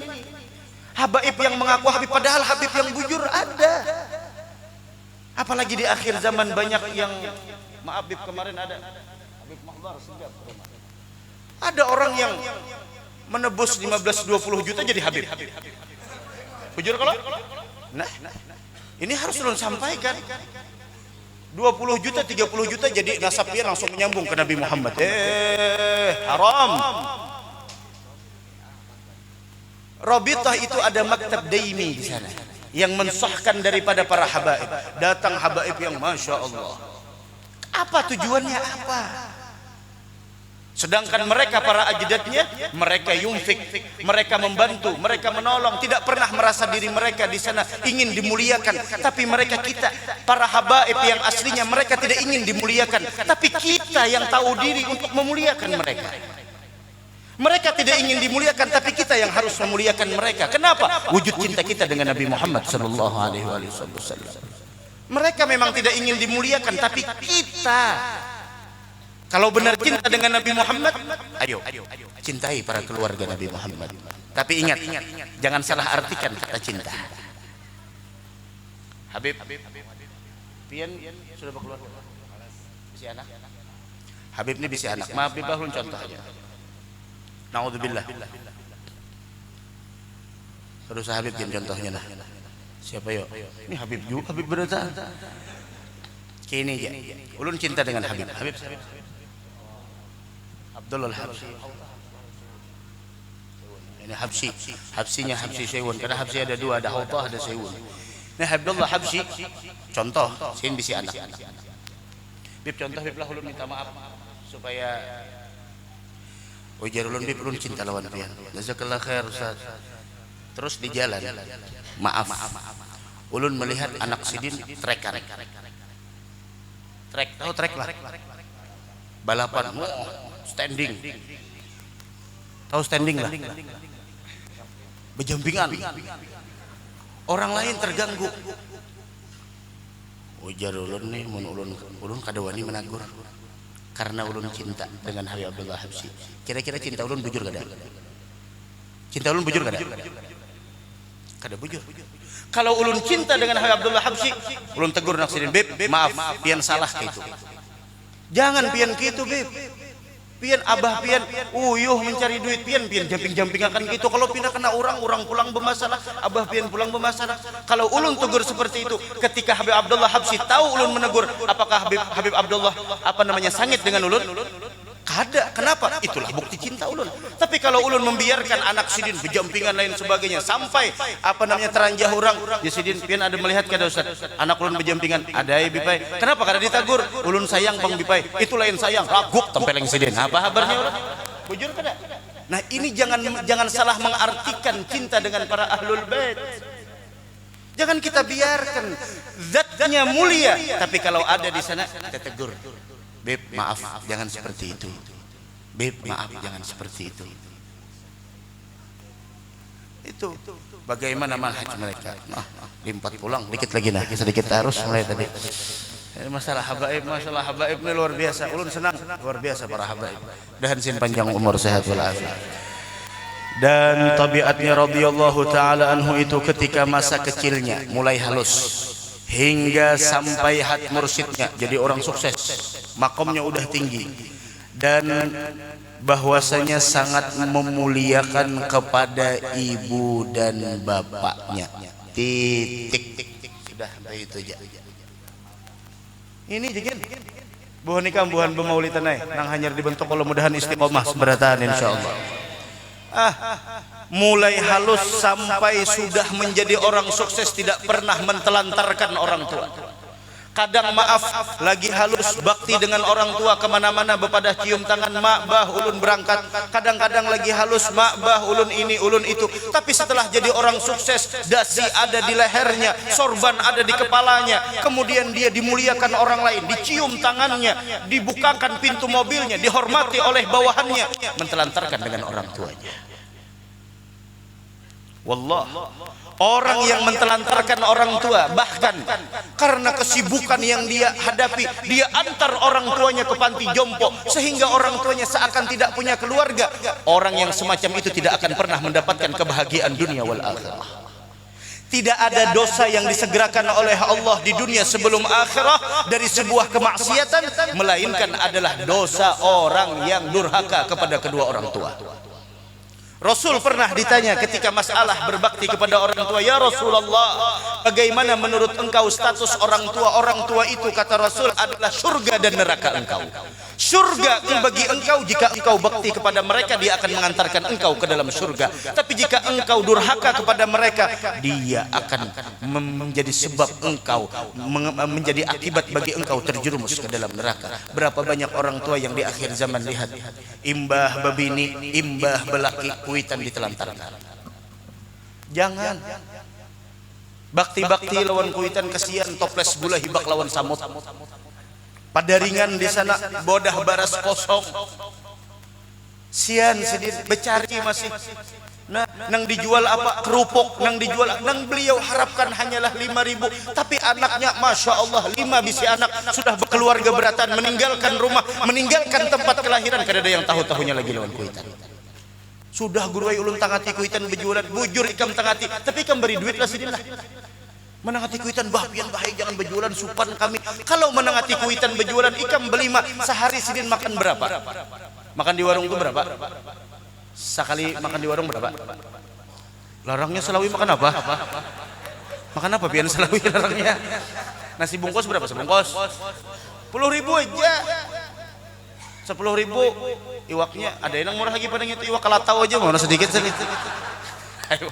Habaib yang mengaku habib padahal habib yang bujur ada. Apalagi di akhir zaman banyak yang maaf Bib, kemarin ada habib mahbar sejak ada orang yang menebus 15-20 juta jadi habib. Bujur kalau? Nah, ini harus ulun sampaikan. 20 juta, 30 juta jadi nasabnya langsung menyambung ke Nabi Muhammad. Haram. Rabitah itu ada maktab daimi di sana yang mensahkan daripada para habaib. Datang habaib yang masya Allah. Apa tujuannya apa? Sedangkan mereka para ajdadnya, mereka yunfik, mereka membantu, mereka menolong, tidak pernah merasa diri mereka di sana ingin dimuliakan. Tapi mereka kita, para habaib yang aslinya mereka tidak ingin dimuliakan, tapi kita yang tahu diri untuk memuliakan mereka. Mereka tidak ingin dimuliakan, tapi kita yang harus memuliakan mereka. Kenapa? Wujud cinta kita dengan Nabi Muhammad sallallahu alaihi wasallam. Mereka memang tidak ingin dimuliakan, tapi kita kalau benar cinta dengan Nabi Muhammad, ayo cintai para keluarga Nabi Muhammad. Tapi ingat, jangan salah artikan kata cinta. Habib, pian sudah berkeluarga? Bisa anak? Habib ini bisa anak. Maaf, Habib ulun contoh aja. Naudzubillah. Terus Habib yang contohnya lah. Siapa yo? Ini Habib juga, Habib berata. Kini aja. Ulun cinta dengan Habib. Habib Abdullah Habsyi. Ini Habsyi. Habsinya Habsyi Sewun. Karena Habsyi ada 2, ada Hautah, ada Sewun. Ini Abdullah Habsyi. Contoh, sin bisi anak. Bib contoh Bib lah ulun minta maaf supaya ujar ulun Bib ulun cinta lawan pian. Jazakallah khair Ustaz. Terus di jalan, maaf. Ulun melihat anak sidin trekan. Trek, tahu trek lah. Balapan, standing. Tahu standing lah. Berjampingan. Orang lain terganggu. Ujar ulun nih, ulun kada wani menagur. Karena ulun cinta dengan Habib Abdullah Habsyi. Kira-kira cinta ulun bujur kada? Cinta ulun bujur kada? Kada bujur. Kalau ulun cinta dengan Habib Abdullah Habsyi, ulun tegur naksidin, Bib, maaf, pian salah gitu. Jangan pian gitu, Bib. Pian abah pian uyuh mencari duit, pian jamping-jamping akan gitu. Kalau pindah kena orang pulang bermasalah, abah pian pulang bermasalah. Kalau ulun tegur seperti itu, ketika Habib Abdullah Habsyi tahu ulun menegur, apakah Habib Abdullah sangit dengan ulun? Kada, kenapa? Itulah bukti cinta ulun. Tapi kalau ulun membiarkan anak sidin berjampingan lain sebagainya sampai teranjah orang, ya sidin pian ada melihat kada Ustaz, anak ulun berjampingan, ada ya bipai. Kenapa kada ditagur? Ulun sayang bang bipai. Itu lain sayang, raguk tempeleng sidin. Apa kabarnya orang? Bujur kada? Nah, ini jangan salah mengartikan cinta dengan para ahlul bait. Jangan kita biarkan zatnya mulia, tapi kalau ada di sana kita tegur. Beb, maaf, jangan seperti itu. Beb, maaf, jangan seperti itu. Itu bagaimana manhaj mereka. Limpat pulang dikit lagi nah, sedikit harus mulai tadi. Masalah habaib ini luar biasa. Ulun senang, luar biasa para habaib. Dahan sin panjang umur, sehat walafiat. Dan tabiatnya radhiyallahu taala anhu itu ketika masa kecilnya mulai halus hingga sampai hat mursyidnya jadi orang sukses, makomnya udah tinggi, dan bahwasanya sangat memuliakan kepada ibu dan bapaknya. Titik. Sudah itu aja. Ini jegen buhan nikam buhan bemaulitan nang hanyar dibentuk kalau mudahan istiqomah seberatan insyaallah. Mulai halus sampai sudah menjadi orang sukses tidak pernah mentelantarkan orang tua. Kadang maaf lagi halus bakti dengan orang tua kemana-mana bepadah cium tangan mak bah ulun berangkat. Kadang-kadang lagi halus mak bah ulun ini ulun itu. Tapi setelah jadi orang sukses, dasi ada di lehernya, sorban ada di kepalanya, kemudian dia dimuliakan orang lain, dicium tangannya, dibukakan pintu mobilnya, dihormati oleh bawahannya, mentelantarkan dengan orang tuanya. Wallah, orang yang mentelantarkan orang tua, bahkan karena kesibukan yang dia hadapi, dia antar orang tuanya ke panti jompo sehingga orang tuanya seakan tidak punya keluarga. Orang yang semacam itu tidak akan pernah mendapatkan kebahagiaan dunia wal akhirah. Tidak ada dosa yang disegerakan oleh Allah di dunia sebelum akhirah dari sebuah kemaksiatan, melainkan adalah dosa orang yang durhaka kepada kedua orang tua. Rasul pernah ditanya ketika masalah berbakti kepada orang tua, ya Rasulullah, bagaimana menurut engkau status orang tua? Orang tua itu kata Rasul adalah surga dan neraka engkau. Surga bagi engkau jika engkau bakti kepada mereka, dia akan mengantarkan engkau ke dalam surga. Tapi jika engkau durhaka kepada mereka, dia akan menjadi sebab engkau, menjadi akibat bagi engkau terjerumus ke dalam neraka. Berapa banyak orang tua yang di akhir zaman lihat imbah babini, imbah belaki kuitan ditelantarkan. Jangan bakti-bakti lawan kuitan, kesian toples gula hibak lawan samut. Padaringan di sana bodah baras kosong. Sian sedih becari masih. Nah, nang dijual apa? Kerupuk, nang dijual, nang beliau harapkan hanyalah 5.000, tapi anaknya Masya Allah 5 bisi anak sudah berkeluarga beratan, meninggalkan rumah, meninggalkan tempat kelahiran, kada ada yang tahu-tahunya lagi lawan kuitan. Sudah guruai ulun tangati kuitan berjualan, bujur ikam tangati, tapi ikam beri duit lah sidin lah. Menangati kuitan bah pian bahaya jangan berjualan supan kami. Kalau menangati kuitan berjualan ikam beli sehari sidin makan berapa? Makan di warung itu berapa? Sekali makan di warung berapa? Larangnya Selawi makan apa? Makan apa pian Selawi larangnya? Nasi bungkus berapa sebungkus? 10.000 aja. 10.000 iwaknya ada yang murah lagi pada itu iwak kalatau aja mau sedikit. Ayo.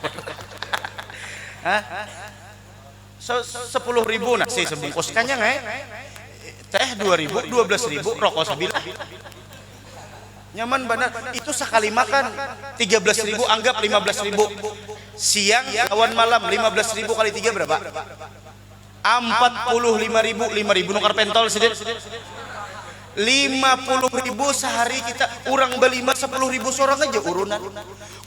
Hah? 10.000 nasi sebungkus kanyang teh 2.000, 12.000, rokok sabilah. Nyaman benar. Itu sekali makan 13.000, anggap 15.000. Siang lawan malam 15.000 kali 3 berapa? 45.000, 5.000 nukar pentol sedikit. 50.000 sehari kita orang beli 10.000 seorang aja urunan.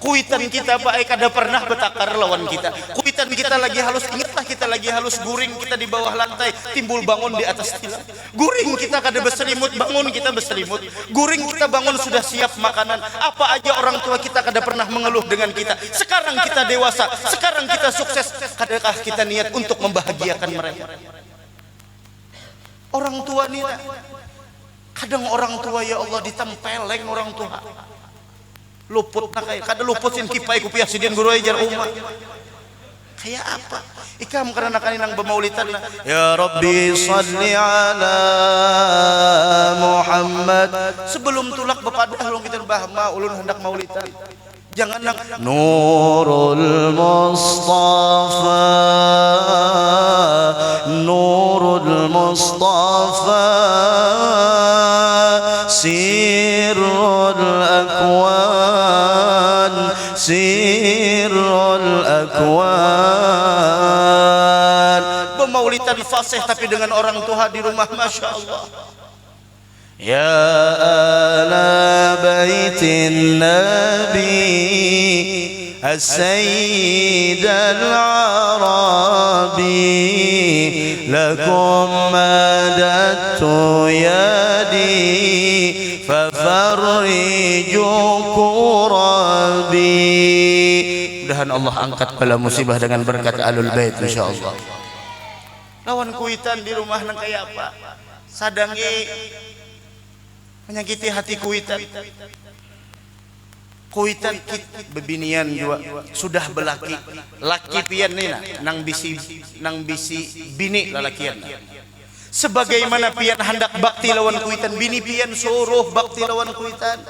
Kuitan kita Pak kada pernah betakar lawan kita. Kuitan kita lagi halus, ingatlah kita lagi halus, guring kita di bawah lantai, timbul bangun di atas tilam. Guring kita kada berselimut, bangun kita berselimut. Guring kita bangun sudah siap makanan. Apa aja orang tua kita kada pernah mengeluh dengan kita. Sekarang kita dewasa, sekarang kita sukses, kadakah kita niat untuk membahagiakan mereka? Orang tua nih kadang orang tua ya Allah ditempeleng orang tua luput nak kayak kada luputin kipai kupiah sidian guru ajar umat kayak apa Ikam karena kaninang bemaulitan ya Rabbi salli ala Muhammad sebelum tulak bepadah ulun kita bahma ulun hendak maulitan jangan nang Nurul Mustafa Nurul Mustafa Sirrul Akwan Sirrul Akwan pemaulitan fasih tapi dengan orang tua di rumah Masya Allah ya ala baitin nabi السيد العربي لكم مددت يدي ففرجوا كربي. Mudahan Allah angkat bala musibah dengan berkat alul bait insyaallah. Lawan kuitan di rumah nang kaya apa sadangi menyakiti hati kuitan kuitan bebinian juga sudah belaki laki pian nina nang bisi bini lalakian sebagaimana pian hendak bakti lawan kuitan bini pian suruh bakti lawan kuitan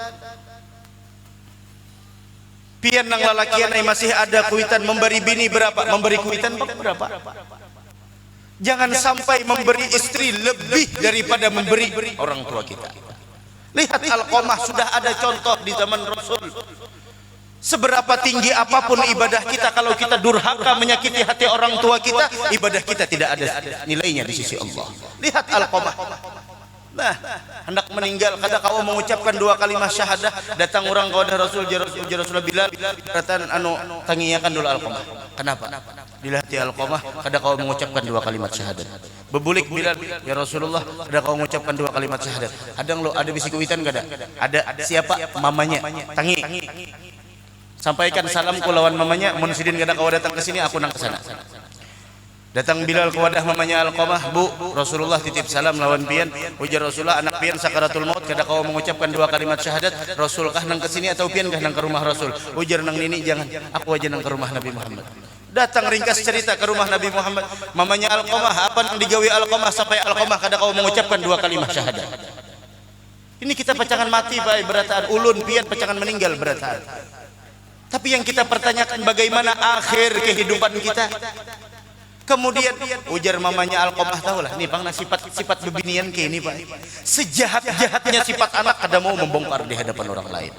pian nang lalakian ay masih ada kuitan memberi bini berapa memberi kuitan berapa jangan sampai memberi istri lebih daripada memberi orang tua kita. Lihat Alqamah sudah ada contoh di zaman Rasul. Seberapa tinggi apapun ibadah kita kalau kita durhaka menyakiti hati orang tua kita, ibadah kita tidak ada nilainya di sisi Allah. Lihat Alqamah. Nah, hendak meninggal kada kau mengucapkan 2 kalimat syahadah, datang orang kepada Rasul Rasulullah Bilal, kata tangiakan dulu Alqamah. Kenapa? Dilihat Alqamah kada kau mengucapkan 2 kalimat syahadat. Bebulik Bilal, ya Rasulullah, kada kau mengucapkan 2 kalimat syahadat. Hadang lo ada bisi kuitan kada? Ada. Siapa? Mamanya. Tangi. Sampaikan salamku lawan mamanya, mun sidin kada kau datang ke sini aku nang ke sana. Datang Bilal ke wadah mamanya Alqamah, Bu, Rasulullah titip salam lawan pian. Ujar Rasulullah, anak pian sakaratul maut kada kau mengucapkan 2 kalimat syahadat. Rasul kah nang ke sini atau pian kah nang ke rumah Rasul? Ujar nang nini, jangan, aku aja nang ke rumah Nabi Muhammad. Datang ringkas cerita ke rumah Nabi Muhammad, mamanya Alqamah, apa nang digawi Alqamah sampai Alqamah kada kau mengucapkan 2 kalimat syahadat. Ini kita pacangan mati bae berataan, ulun pian pacangan meninggal berataan. Tapi yang kita pertanyakan bagaimana akhir kehidupan kita. Kemudian ujar mamanya Alqamah, tahulah nih bang sifat bebinian ke ini pak, sejahat-jahatnya sifat anak kada mau membongkar di hadapan orang lain.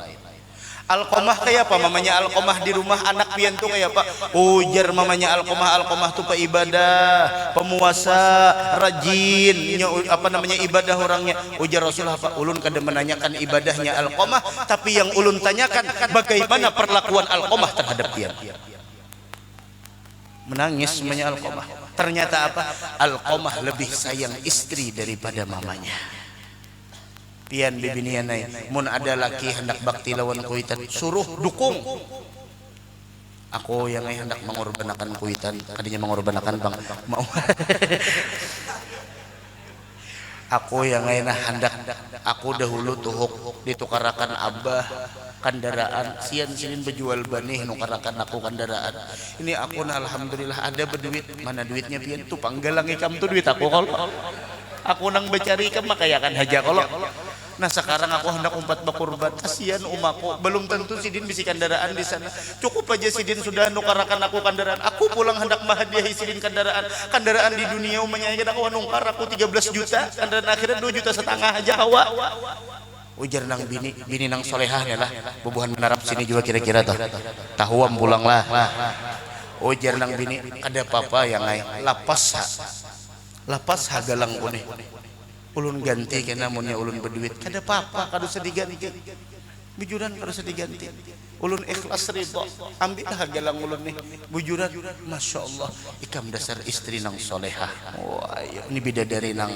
Alqamah kayak apa mamanya Alqamah di rumah anak pian tuh kayak apa? Ujar mamanya Alqamah tuh ibadah, pemuasa, rajin, apa namanya ibadah orangnya. Ujar Rasulullah, apa ulun kada menanyakan ibadahnya Alqamah, tapi yang ulun tanyakan bagaimana perlakuan Alqamah terhadap pian. Menangis namanya Alqamah. Ternyata apa? Alqamah lebih sayang istri daripada mamanya. Pian bibinian nai, mun ada laki hendak bakti lawan kuitan, suruh dukung. Aku yang hendak mengorbankan kuitan, tadinya mengorbankan bang, mau. Aku yang hendak, aku dahulu tuhuk ditukarakan abah kendaraan sian sinin berjual banih nukarakan aku kendaraan ini aku nah alhamdulillah ada berduit mana duitnya pian tuh panggalang ikam tuh duit aku kalau aku nang becari ikam makayakan haja kalau nah sekarang aku hendak umpat bakurban kasihan umaku belum tentu sidin bisi kendaraan di sana cukup aja sidin sudah nukarakan aku kendaraan aku pulang hendak mahadiahi sidin kendaraan di dunia umumnya aku nukar aku 13 juta kendaraan akhirnya 2,5 juta aja hawa. Ujar nang bini nang solehah ya lah bubuhan menarap sini juga kira-kira tahuam pulang lah. Ujar nang bini kada apa-apa yang ngai lapas hagalang kune ulun ganti kena munnya ulun berduit kada apa-apa kada sedih ganti bujuran kada sedih ganti ulun ikhlas ridho ambil hagalang ulun nih bujuran Masya Allah ikam dasar istri nang solehah. Wah ini bidadari nang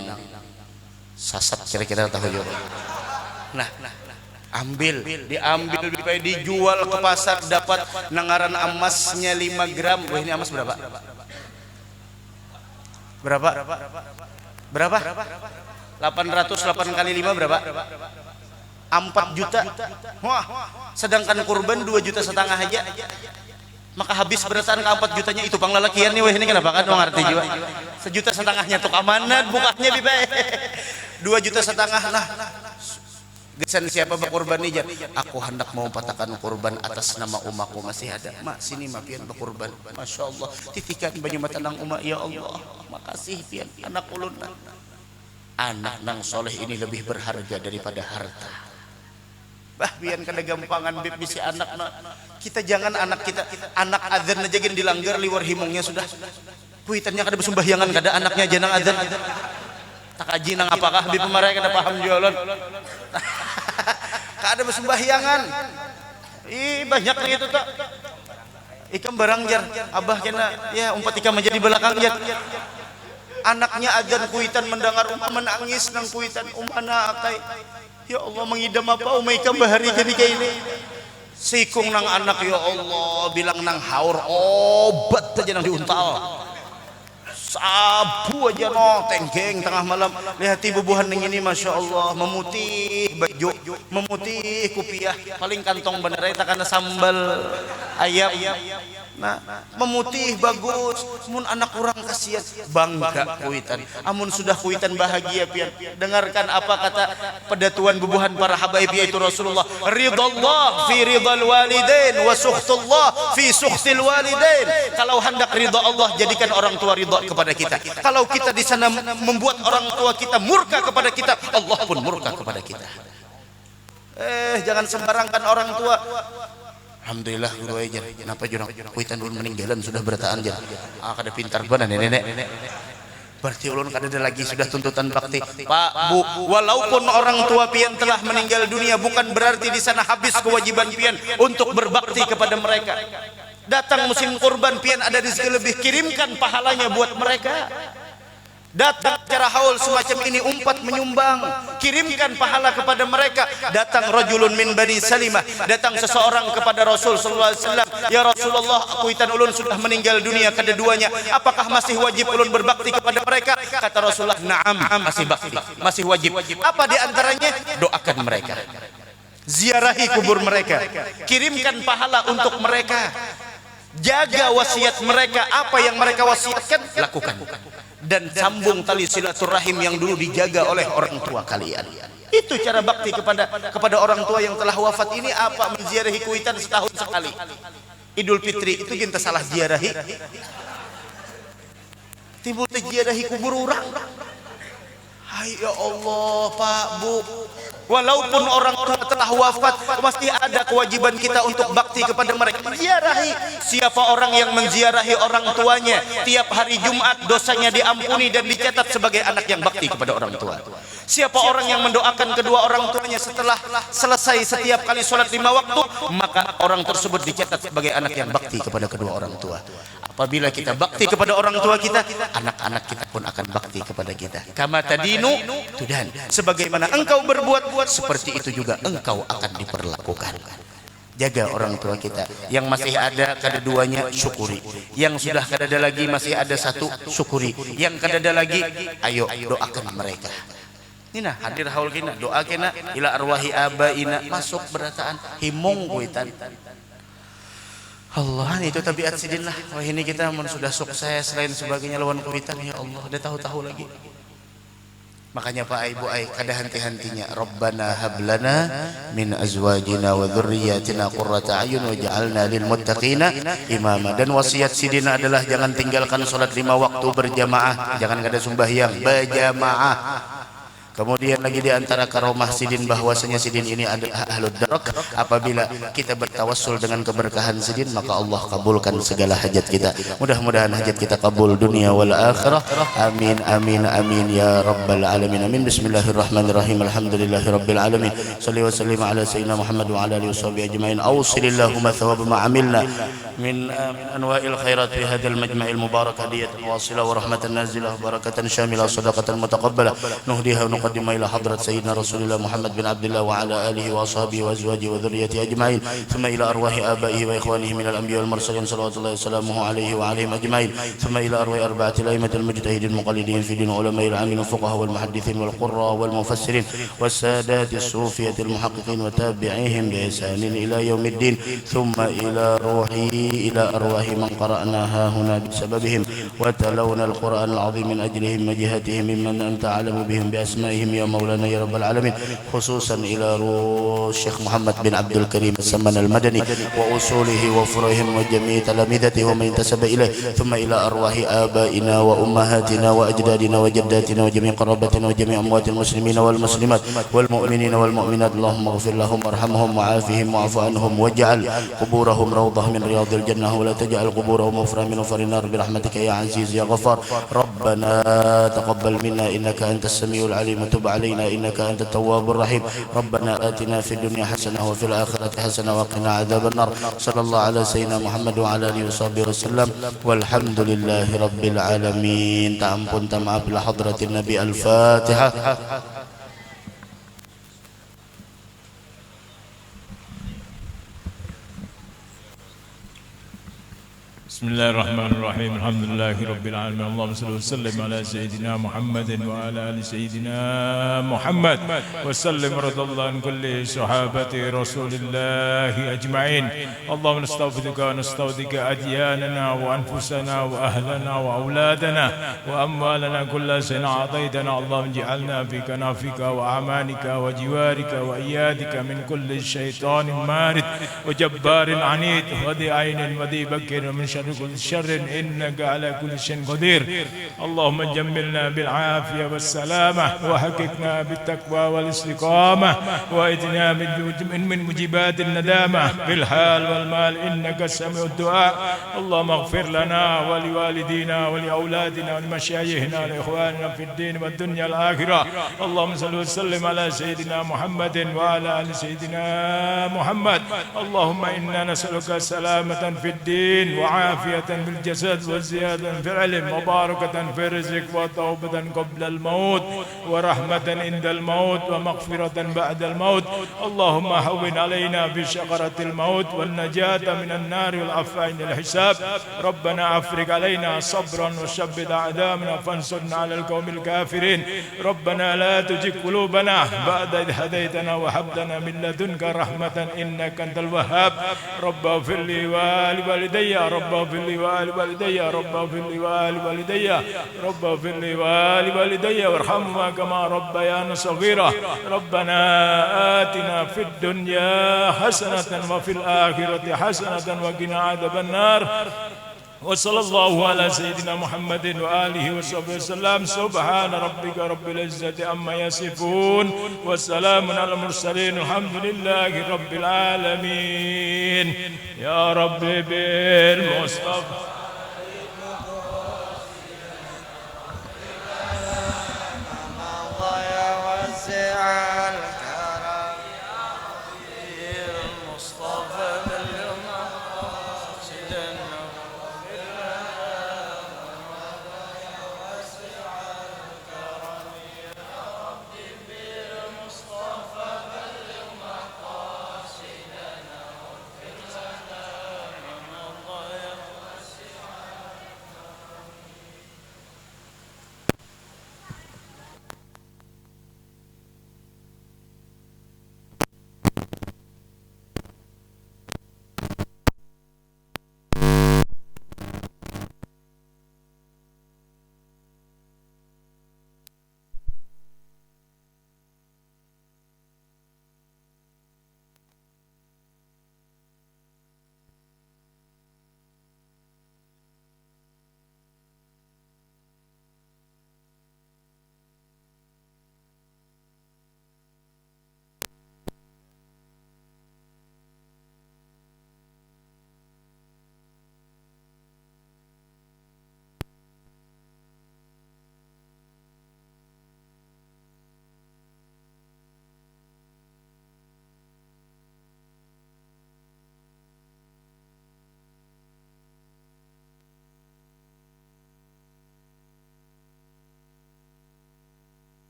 sasat kira-kira tahu yo. Nah, diambil dijual ke pasar dapat nangaran emasnya 5 gram. Wah ini emas berapa? Berapa? 808 kali 5 berapa? 4 juta. Wah, sedangkan kurban 2,5 juta aja. maka habis berataan ke 4 jutanya itu panglalakian nih weh, ini kenapa kan ngerti juga 1,5 juta tuh amanat bukannya bibe 2,5 juta nah gesan siapa berkorban nih jar aku hendak mau patahkan korban atas nama umaku masih ada mak sini mak pian berkorban masya Allah titikan banyu mata nang umak ya Allah makasih pian anak ulun anak nang soleh ini lebih berharga daripada harta bah pian kada gampangan bib bisi anak kita jangan anak kita anak adzan aja gin dilanggar liwar himungnya sudah kuitannya kada bersembahyangan kada anaknya janang adzan tak aji nang apakah bib mereka kada paham jualan kada bersembahyangan banyak gitu tak ikam barang jar abah kena ya umpat ikam aja di belakang jar anaknya adzan kuitan mendengar menangis nang kuitan anak akai ya Allah mengidam apa umay ikam bahari jadi kayak ini sikung nang anak ya Allah bilang nang haur obat aja nang diuntal sabu aja no tenggeng tengah malam lihat bubuhan ning ini masya Allah memutih baju memutih kupiah paling kantong bener eta karena sambal ayam nah memutih bagus mun anak kurang kasihan bangga kuitan amun sudah kuitan bahagia pian dengarkan apa kata pedatuan bubuhan para habaib yaitu Rasulullah ridallah fi ridal walidain wa sukhtullah fi sukhtil walidain kalau hendak ridha Allah jadikan orang tua ridha kepada kita kalau kita di sana membuat orang tua kita murka kepada kita Allah pun murka kepada kita jangan sembarangkan orang tua. Alhamdulillah guru aja kenapa jurang kuitan ulun meninggalan sudah berataan aja kada pintar benar nenek berarti ulun kada ada lagi sudah tuntutan bakti Pak Bu walaupun orang tua pian telah meninggal dunia bukan berarti di sana habis kewajiban pian untuk berbakti kepada mereka datang musim kurban pian ada rezeki lebih kirimkan pahalanya buat mereka datang cara haul semacam ini umpat menyumbang kirimkan pahala kepada mereka datang rajulun min bani Salimah datang seseorang kepada Rasul sallallahu alaihi wasallam ya Rasulullah kuitan ulun sudah meninggal dunia kedua-duanya apakah masih wajib ulun berbakti kepada mereka kata Rasulullah na'am masih bakti masih wajib apa di antaranya doakan mereka ziarahi kubur mereka kirimkan pahala untuk mereka jaga wasiat mereka apa yang mereka wasiatkan lakukan dan sambung tali silaturahim yang dulu dijaga oleh orang tua kalian itu cara bakti kepada orang tua yang telah wafat ini apa menziarahi kuitan setahun sekali Idul Fitri itu kita salah ziarahi timbul ziarahi kubur orang hai ya Allah Pak Bu walaupun orang tua telah wafat masih ada kewajiban kita untuk bakti kepada mereka ziarahi siapa orang yang menziarahi orang tuanya tiap hari Jumat dosanya diampuni dan dicatat sebagai anak yang bakti kepada orang tua siapa orang yang mendoakan kedua orang tuanya setelah selesai setiap kali sholat 5 waktu maka orang tersebut dicatat sebagai anak yang bakti kepada kedua orang tua apabila kita bakti kepada orang tua kita anak-anak kita pun akan bakti kepada kita kama tadinu tudan sebagaimana engkau berbuat seperti itu juga engkau akan diperlakukan jaga orang tua kita yang masih ada kedua-duanya syukuri yang sudah kada ada lagi masih ada satu syukuri yang kada ada lagi ayo doakan mereka Nina hadir haul kina doa kina ila arwahi abaina masuk berataan himung kuitan Allah itu tabiat sidin lah wah ini kita sudah sukses lain sebagainya lawan kuitan ya Allah udah tahu-tahu lagi makanya Pak Ibu kada henti-hentinya Rabbana hablana min azwajina wa dzurriyyatina qurrata a'yun waj'alna lil muttaqina imama dan wasiat sidina adalah jangan tinggalkan salat 5 waktu berjamaah jangan kada sembahyang berjamaah kemudian lagi di antara karomah sidin bahwasanya sidin ini adalah ahlud darak apabila kita bertawassul dengan keberkahan sidin maka Allah kabulkan segala hajat kita mudah-mudahan hajat kita kabul dunia wal akhirah amin amin amin ya rabbal alamin amin bismillahirrahmanirrahim alhamdulillahirabbil alamin shalli wa sallim ala sayyidina Muhammad wa ala alihi washabihi ajmain awsilillahumma thawab ma amilna min anwa'il khairat fi hadzal majma'il mubarak hadiyatan wasila wa rahmatan nazilah barakatan syamilah sadaqatan mutaqabbalah nuhdiha المقدمة إلى حضرة سيدنا رسول الله محمد بن عبد الله وعلى آله وأصحابه وأزواجه وذريته أجمعين ثم إلى أرواح آبائه وإخوانه من الأنبياء والمرسلين صلوات الله وسلامه عليه وعليهم أجمعين ثم إلى أرواح أربعة الأئمة المجتهدين المقلدين في دين علماء العاملين الفقهاء والمحدثين والقراء والمفسرين والسادات الصوفية المحققين وتابعيهم بإحسان إلى يوم الدين ثم إلى روحي إلى أرواح من قرأناها هنا بسببهم وتلونا القرآن العظيم من أجلهم وجهتهم ممن أنت أعلم بهم بأسمائهم يا مولانا يا رب العالمين خصوصا إلى روح الشيخ محمد بن عبد الكريم السمن المدني وأصوله وفروعهم وجميع تلامذته ومن انتسب إليه ثم إلى أرواح آبائنا وأمهاتنا وأجدادنا وجداتنا وجميع قرابتنا وجميع أموات المسلمين والمسلمات والمؤمنين والمؤمنات اللهم اغفر لهم وارحمهم وعافهم واعف عنهم واجعل قبورهم روضة من رياض الجنة ولا تجعل قبورهم مفرا من وفر النار برحمتك يا عزيز يا غفار ربنا تقبل منا إنك أنت السميع العليم وتب علينا إنك أنت التواب الرحيم ربنا آتنا في الدنيا حسنة وفي الآخرة حسنة وقنا عذاب النار صلى الله على سيدنا محمد وعلى آله وصحبه وسلم والحمد لله رب العالمين تأمبن تمعب لحضرة النبي الفاتحة بسم الله الرحمن الرحيم الحمد لله رب العالمين اللهم صل وسلم على سيدنا محمد وعلى ال سيدنا محمد وسلم رضي الله عن كل صحابة رسول الله أجمعين اللهم نستغفرك ونستودعك أدياننا وأنفسنا وأهلنا وأولادنا وأموالنا كل شيء أعطيتنا اللهم اجعلنا في كنافك وأعمانك وجوارك وإيادك من كل شيطان مارد وجبار عنيد وذي عين وذي بكر ومن شر كل شر إنك على كل شيء قدير اللهم جملنا بالعافية والسلامة وحققنا بالتقوى والاستقامة وإتنا من مجيبات الندامة بالحال والمال إنك سميع الدعاء اللهم اغفر لنا ولوالدينا ولأولادنا ولمشايخنا ولإخواننا في الدين والدنيا الآخرة اللهم صل وسلم على سيدنا محمد وعلى آل سيدنا محمد اللهم إنا نسألك سلامة في الدين وعافية في الجسد وزيادة في العلم وبركة في الرزق وتوبة قبل الموت ورحمة عند الموت ومغفرة بعد الموت اللهم هون علينا بشقرة الموت والنجاة من النار والعفو عند الحساب ربنا أفرغ علينا صبرا وثبت أقدامنا فانصرنا على القوم الكافرين ربنا لا تزغ قلوبنا بعد إذ هديتنا وهب لنا من لدنك رحمة إنك أنت الوهاب رب اغفر لي ولوالدي رب اغفر لي ولوالدي رب اغفر لي ولوالدي رب اغفر لي ولوالدي وارحمهما كما ربيانا صغيرا ربنا آتنا في الدنيا حسنة وفي الآخرة حسنة وقنا عذاب النار وصلى الله على سيدنا محمد وآله وصحبه وسلم سبحان ربك رب العزة عما يصفون وسلام على المرسلين الحمد لله رب العالمين يا رب بالمصطفى